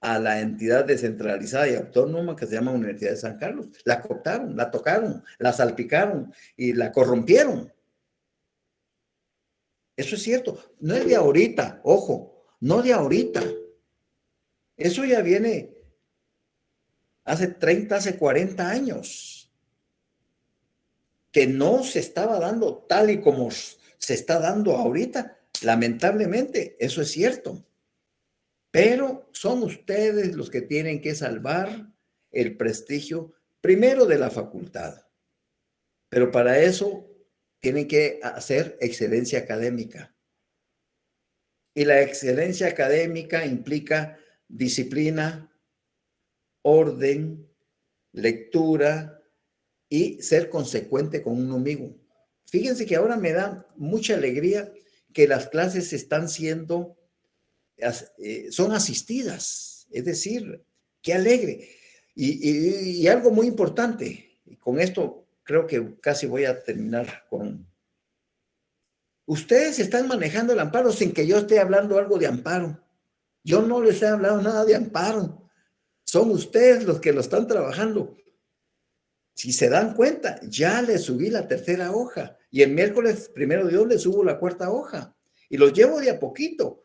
A: a la entidad descentralizada y autónoma que se llama Universidad de San Carlos. La cooptaron, la tocaron, la salpicaron y la corrompieron. Eso es cierto. No es de ahorita, ojo, no de ahorita. Eso ya viene hace 30, hace 40 años, que no se estaba dando tal y como se está dando ahorita. Lamentablemente, eso es cierto. Pero son ustedes los que tienen que salvar el prestigio, primero de la facultad. Pero para eso tienen que hacer excelencia académica. Y la excelencia académica implica disciplina, orden, lectura y ser consecuente con uno mismo. Fíjense que ahora me da mucha alegría que las clases están siendo, son asistidas. Es decir, qué alegre. Y algo muy importante, y con esto creo que casi voy a terminar con... Ustedes están manejando el amparo sin que yo esté hablando algo de amparo. Yo no les he hablado nada de amparo. Son ustedes los que lo están trabajando. Si se dan cuenta, ya les subí la tercera hoja y el miércoles 1 de Dios les subo la 4ª hoja y los llevo de a poquito,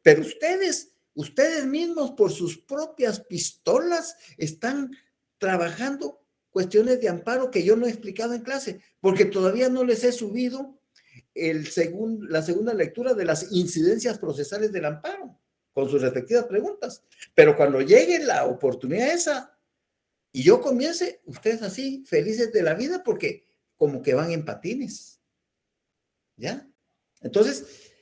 A: pero ustedes mismos por sus propias pistolas están trabajando cuestiones de amparo que yo no he explicado en clase, porque todavía no les he subido la segunda lectura de las incidencias procesales del amparo con sus respectivas preguntas. Pero cuando llegue la oportunidad esa y yo comience, ustedes así, felices de la vida, porque como que van en patines. ¿Ya? Entonces,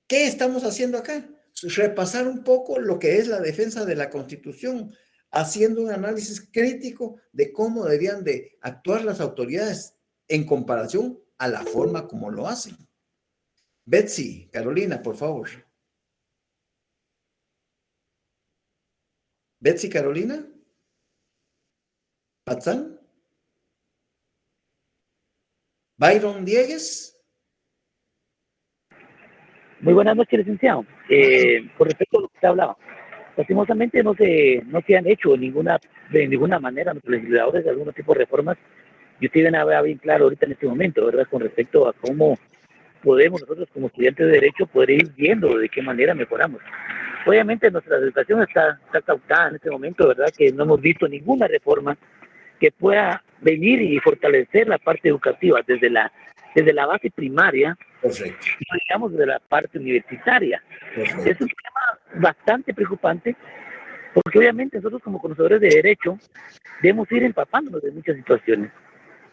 A: ¿qué estamos haciendo acá? Repasar un poco lo que es la defensa de la Constitución, haciendo un análisis crítico de cómo deberían de actuar las autoridades en comparación a la forma como lo hacen. Betsy, Carolina, por favor. Betsy, Carolina. Patzán. Byron Diegues.
D: Muy buenas noches, licenciado. Con respecto a lo que usted hablaba, lastimosamente no se han hecho de ninguna manera los legisladores de algún tipo de reformas, y usted viene a ver bien claro ahorita en este momento, ¿verdad?, con respecto a cómo podemos nosotros como estudiantes de Derecho poder ir viendo de qué manera mejoramos. Obviamente nuestra educación está cautada en este momento, ¿verdad?, que no hemos visto ninguna reforma que pueda venir y fortalecer la parte educativa desde la base primaria,
A: Correcto.
D: y digamos desde la parte universitaria.
A: Correcto.
D: Es un tema bastante preocupante, porque obviamente nosotros como conocedores de derecho debemos ir empapándonos de muchas situaciones,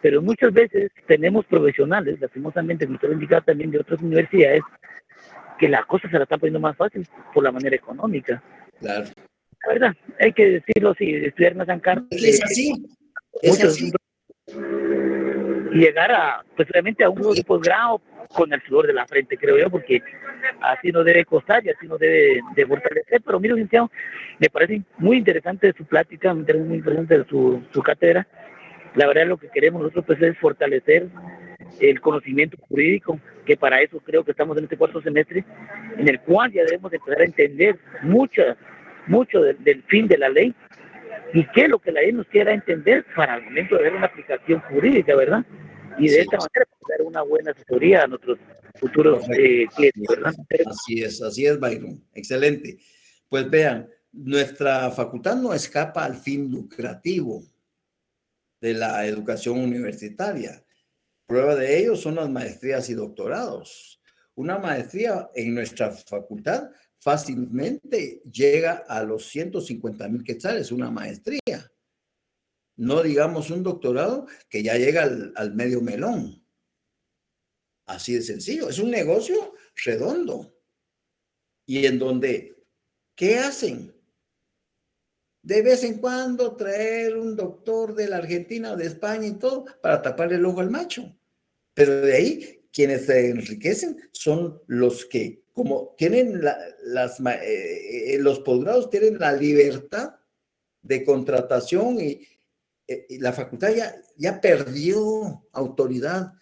D: pero muchas veces tenemos profesionales, lastimosamente, como usted indica también de otras universidades, que la cosa se la está poniendo más fácil por la manera económica.
A: Claro.
D: La verdad, hay que decirlo, si estudiar en San Carlos,
A: Es así. Es así.
D: Y llegar a, pues obviamente, a un nuevo posgrado con el sudor de la frente, creo yo, porque así no debe costar y así no debe de fortalecer. Pero mire, licenciado, me parece muy interesante su plática, me parece muy interesante su cátedra. La verdad, lo que queremos nosotros pues es fortalecer el conocimiento jurídico, que para eso creo que estamos en este 4º semestre, en el cual ya debemos empezar a entender mucho del fin de la ley y qué es lo que la ley nos quiera entender para el momento de ver una aplicación jurídica, ¿verdad? Y de esta manera dar una buena asesoría a nuestros futuros clientes, ¿verdad?
A: Así es, Byron. Excelente. Pues vean, nuestra facultad no escapa al fin lucrativo de la educación universitaria. Prueba de ello son las maestrías y doctorados. Una maestría en nuestra facultad fácilmente llega a los 150,000 quetzales, una maestría. No digamos un doctorado que ya llega al medio melón. Así de sencillo. Es un negocio redondo. Y en donde, ¿qué hacen? De vez en cuando traer un doctor de la Argentina o de España y todo para taparle el ojo al macho. Pero de ahí, quienes se enriquecen son los que, como tienen los posgrados, tienen la libertad de contratación y la facultad ya perdió autoridad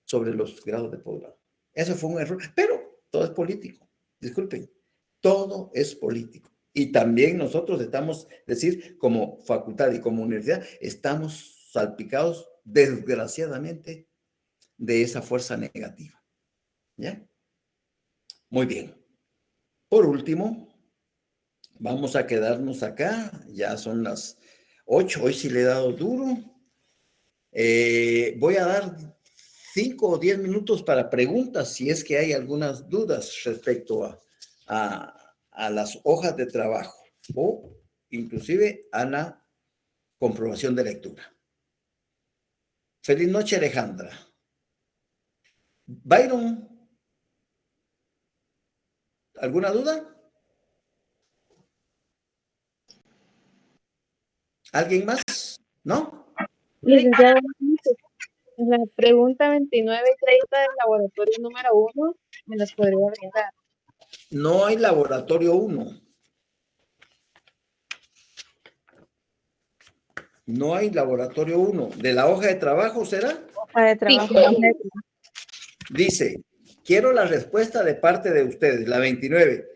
A: sobre los grados de posgrado. Eso fue un error, pero todo es político. Disculpen, todo es político. Y también nosotros estamos, decir, como facultad y como universidad, estamos salpicados, desgraciadamente, de esa fuerza negativa. ¿Ya? Muy bien. Por último, vamos a quedarnos acá. Ya son las 8. Hoy sí le he dado duro. Voy a dar 5 o 10 minutos para preguntas, si es que hay algunas dudas respecto a las hojas de trabajo o inclusive a la comprobación de lectura. Feliz noche, Alejandra. Byron, ¿alguna duda? ¿Alguien más? ¿No?
E: Licenciado, en la pregunta 29 y 30 del laboratorio número 1, ¿me las podría brindar?
A: No hay laboratorio 1. No hay laboratorio 1. ¿De la hoja de trabajo será?
B: Hoja de trabajo.
A: Dice, quiero la respuesta de parte de ustedes, la 29.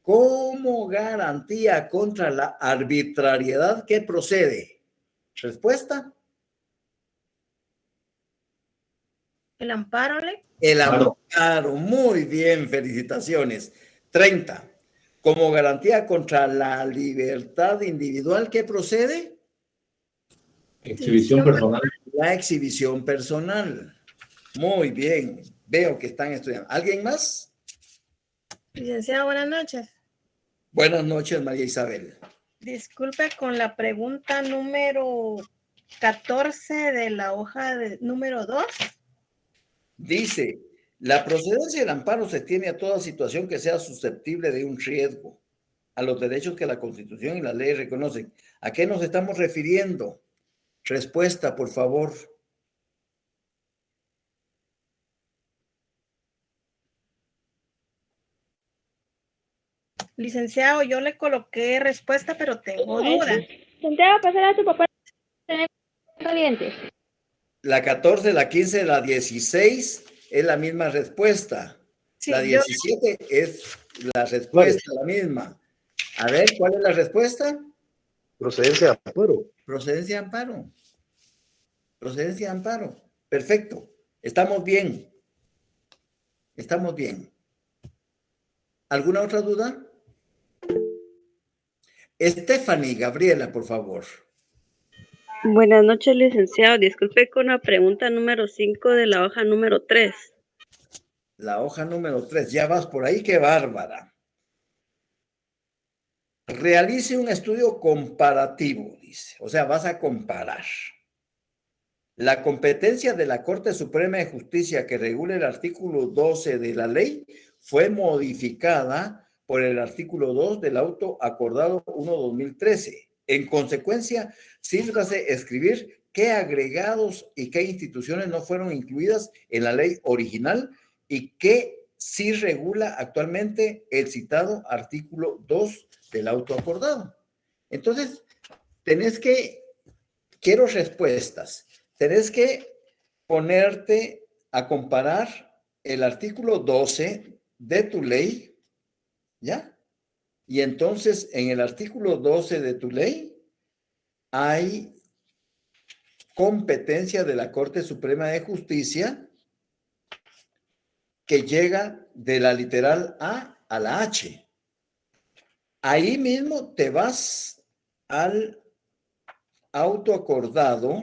A: ¿Cómo garantía contra la arbitrariedad que procede? ¿Respuesta?
B: El amparo,
A: El amparo. Muy bien, felicitaciones. 30. Como garantía contra la libertad individual que procede.
F: Exhibición personal.
A: La exhibición personal. Muy bien. Veo que están estudiando. ¿Alguien más?
G: Licenciado, buenas noches.
A: Buenas noches, María Isabel.
G: Disculpe con la pregunta número 14 de la hoja número 2.
A: Dice, la procedencia del amparo se extiende a toda situación que sea susceptible de un riesgo a los derechos que la Constitución y la ley reconocen. ¿A qué nos estamos refiriendo? Respuesta, por favor.
G: Licenciado, yo le coloqué respuesta, pero tengo duda.
E: Santiago, pasar a tu papá caliente.
A: La 14, la 15, la 16 es la misma respuesta.
G: Sí,
A: la 17 es la respuesta, la misma. A ver, ¿cuál es la respuesta?
F: Procedencia de amparo.
A: Procedencia de amparo. Procedencia de amparo. Perfecto. Estamos bien. Estamos bien. ¿Alguna otra duda? Stephanie, Gabriela, por favor.
H: Buenas noches, licenciado. Disculpe con la pregunta número 5 de la hoja número 3.
A: La hoja número 3. Ya vas por ahí, qué bárbara. Realice un estudio comparativo, dice. O sea, vas a comparar. La competencia de la Corte Suprema de Justicia que regula el artículo 12 de la ley fue modificada por el artículo 2 del auto acordado 1/2013. En consecuencia, sírvase escribir qué agregados y qué instituciones no fueron incluidas en la ley original y qué sí regula actualmente el citado artículo 2 del auto acordado. Entonces, quiero respuestas. Tenés que ponerte a comparar el artículo 12 de tu ley, ¿ya? Y entonces en el artículo 12 de tu ley hay competencia de la Corte Suprema de Justicia que llega de la literal A a la H. Ahí mismo te vas al autoacordado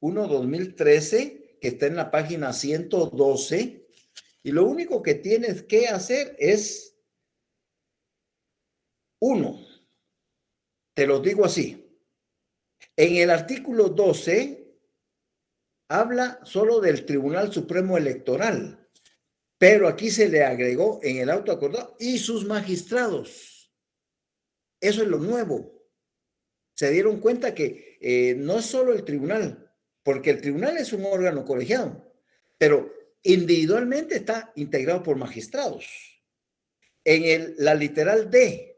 A: 1/2013, que está en la página 112, y lo único que tienes que hacer es, uno, te lo digo así, en el artículo 12 habla solo del Tribunal Supremo Electoral, pero aquí se le agregó en el autoacordado y sus magistrados. Eso es lo nuevo. Se dieron cuenta que no es solo el tribunal, porque el tribunal es un órgano colegiado, pero individualmente está integrado por magistrados. En la literal D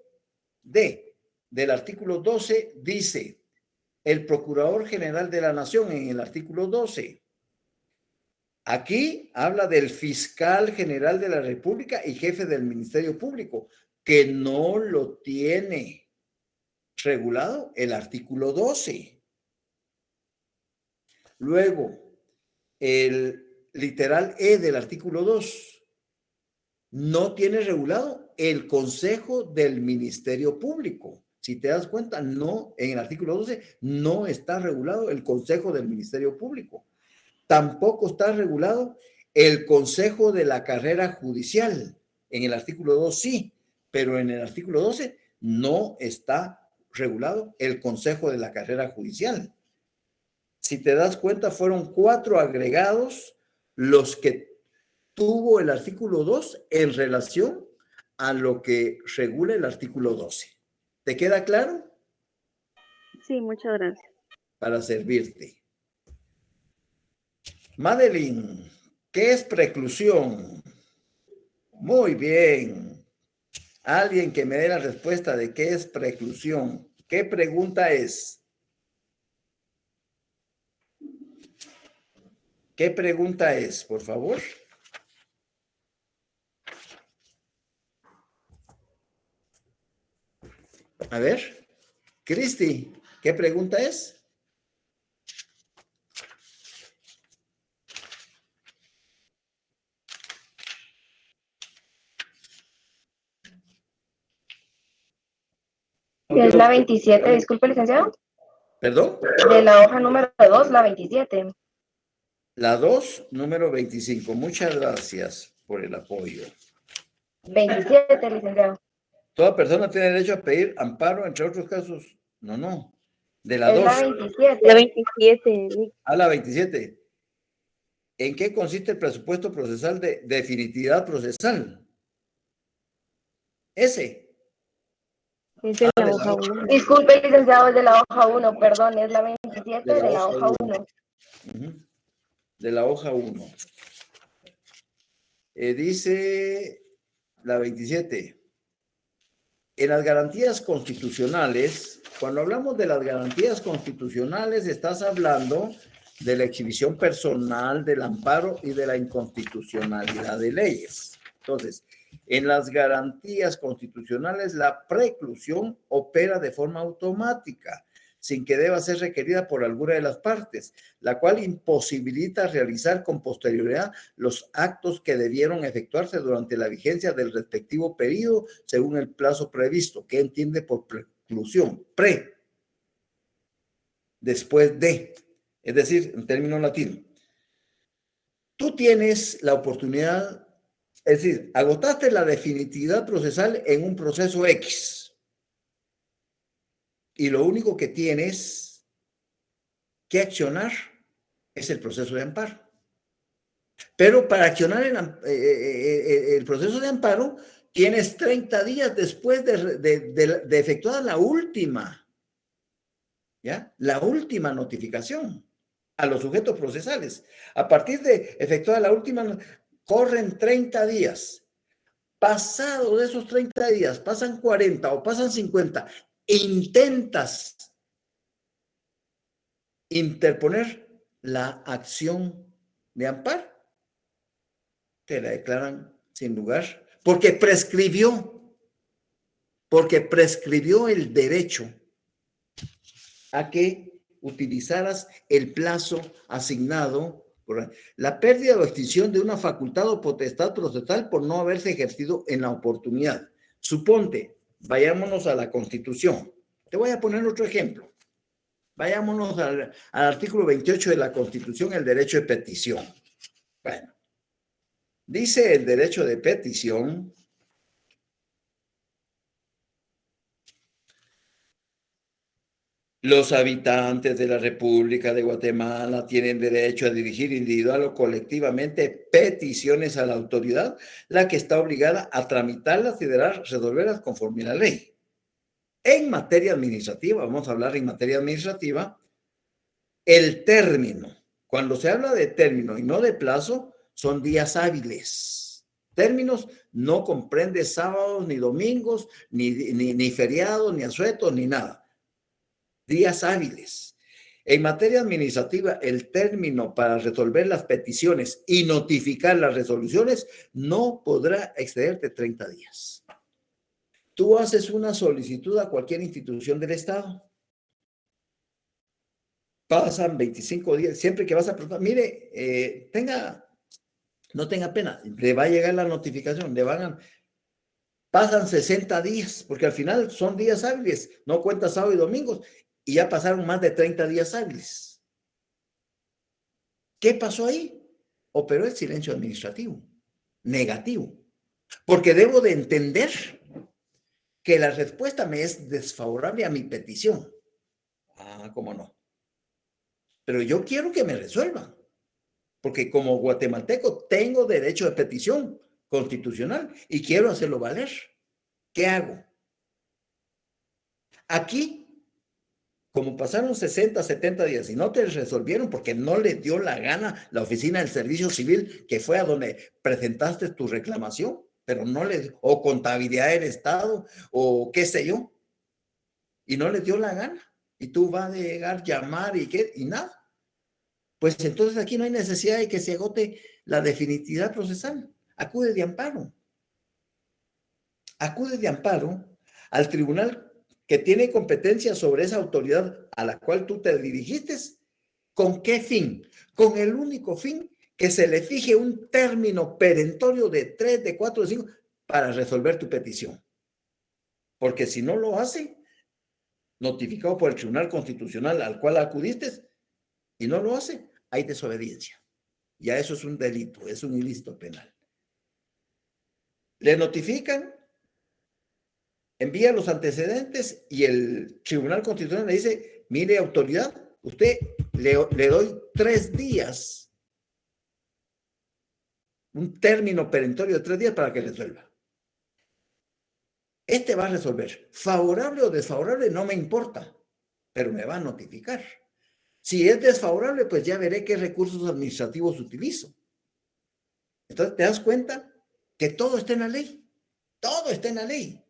A: del artículo 12 dice, el Procurador General de la Nación en el artículo 12. Aquí habla del Fiscal General de la República y jefe del Ministerio Público, que no lo tiene regulado el artículo 12. Luego, el literal E del artículo 2 no tiene regulado el Consejo del Ministerio Público. Si te das cuenta, no, en el artículo 12 no está regulado el Consejo del Ministerio Público. Tampoco está regulado el Consejo de la Carrera Judicial. En el artículo 2 sí, pero en el artículo 12 no está regulado el Consejo de la Carrera Judicial. Si te das cuenta, fueron 4 agregados los que tuvo el artículo 2 en relación a lo que regula el artículo 12. ¿Te queda claro?
H: Sí, muchas gracias.
A: Para servirte. Madeline, ¿qué es preclusión? Muy bien. Alguien que me dé la respuesta de qué es preclusión. ¿Qué pregunta es? ¿Qué pregunta es, por favor? A ver, Cristi, ¿qué pregunta es?
B: Es la 27, disculpe, licenciado.
A: ¿Perdón?
B: De la hoja número 2, la 27.
A: La 2, número 25. Muchas gracias por el apoyo.
B: 27, licenciado.
A: Toda persona tiene derecho a pedir amparo, entre otros casos. No. De la
B: Es
A: 2.
B: la 27.
H: La 27.
A: A la 27. ¿En qué consiste el presupuesto procesal de definitividad procesal? Ese.
H: Es de la hoja 1.
B: Disculpe, licenciado, es de la hoja 1, perdón, es la 27 de la hoja 1.
A: De la hoja 1. Dice la 27. En las garantías constitucionales, cuando hablamos de las garantías constitucionales, estás hablando de la exhibición personal, del amparo y de la inconstitucionalidad de leyes. Entonces, en las garantías constitucionales, la preclusión opera de forma automática, sin que deba ser requerida por alguna de las partes, la cual imposibilita realizar con posterioridad los actos que debieron efectuarse durante la vigencia del respectivo periodo según el plazo previsto. ¿Qué entiende por preclusión? Pre, después de, es decir, en términos latinos. Tú tienes la oportunidad, es decir, agotaste la definitividad procesal en un proceso X. Y lo único que tienes que accionar es el proceso de amparo. Pero para accionar el proceso de amparo, tienes 30 días después de efectuada la última, ¿ya? La última notificación a los sujetos procesales. A partir de efectuada la última, corren 30 días. Pasado de esos 30 días, pasan 40 o pasan 50, intentas interponer la acción de amparo, te la declaran sin lugar, porque prescribió el derecho a que utilizaras el plazo asignado La pérdida o extinción de una facultad o potestad procesal por no haberse ejercido en la oportunidad. Suponte, vayámonos a la Constitución. Te voy a poner otro ejemplo. Vayámonos al artículo 28 de la Constitución, el derecho de petición. Bueno, dice el derecho de petición: los habitantes de la República de Guatemala tienen derecho a dirigir individual o colectivamente peticiones a la autoridad, la que está obligada a tramitarlas y resolverlas conforme a la ley. En materia administrativa, vamos a hablar en materia administrativa, el término, cuando se habla de término y no de plazo, son días hábiles. Términos no comprende sábados, ni domingos, ni feriados, ni asuetos, ni nada. Días hábiles. En materia administrativa, el término para resolver las peticiones y notificar las resoluciones no podrá exceder de 30 días. Tú haces una solicitud a cualquier institución del Estado. Pasan 25 días, siempre que vas a preguntar, mire, no tenga pena, le va a llegar la notificación, pasan 60 días, porque al final son días hábiles, no cuenta sábado y domingos, y ya pasaron más de 30 días hábiles. ¿Qué pasó ahí? Operó el silencio administrativo, negativo, porque debo de entender que la respuesta me es desfavorable a mi petición. ¿Cómo no? Pero yo quiero que me resuelvan, porque como guatemalteco tengo derecho de petición constitucional y quiero hacerlo valer. ¿Qué hago? Aquí, como pasaron 60, 70 días y no te resolvieron porque no le dio la gana la oficina del servicio civil, que fue a donde presentaste tu reclamación, pero o contabilidad del Estado, o qué sé yo, y no le dio la gana, y tú vas a llegar, llamar y nada. Pues entonces aquí no hay necesidad de que se agote la definitividad procesal. Acude de amparo. Acude de amparo al tribunal que tiene competencia sobre esa autoridad a la cual tú te dirigiste. ¿Con qué fin? Con el único fin que se le fije un término perentorio de 3, de 4, de 5 para resolver tu petición. Porque si no lo hace, notificado por el Tribunal Constitucional al cual acudiste, y no lo hace, hay desobediencia. Ya eso es un delito, es un ilícito penal. Le notifican, envía los antecedentes y el Tribunal Constitucional le dice: mire, autoridad, usted le doy 3 días, un término perentorio de 3 días para que resuelva. Este va a resolver. Favorable o desfavorable, no me importa, pero me va a notificar. Si es desfavorable, pues ya veré qué recursos administrativos utilizo. Entonces, ¿te das cuenta que todo está en la ley? Todo está en la ley.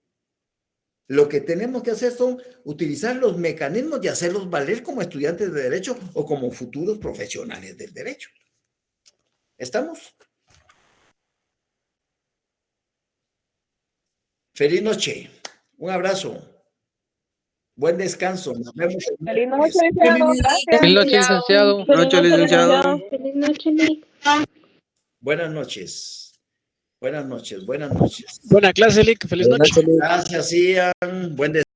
A: Lo que tenemos que hacer son utilizar los mecanismos y hacerlos valer como estudiantes de derecho o como futuros profesionales del derecho. ¿Estamos? Feliz noche. Un abrazo. Buen descanso. Nos vemos.
E: Feliz noche, licenciado. Gracias.
I: Feliz noche, licenciado.
H: Noche, licenciado.
C: Feliz noche, Nick.
A: Buenas noches. Buenas noches. Buenas noches.
I: Buena clase, Lick. Feliz noche.
A: Gracias, Ian. Buen descanso.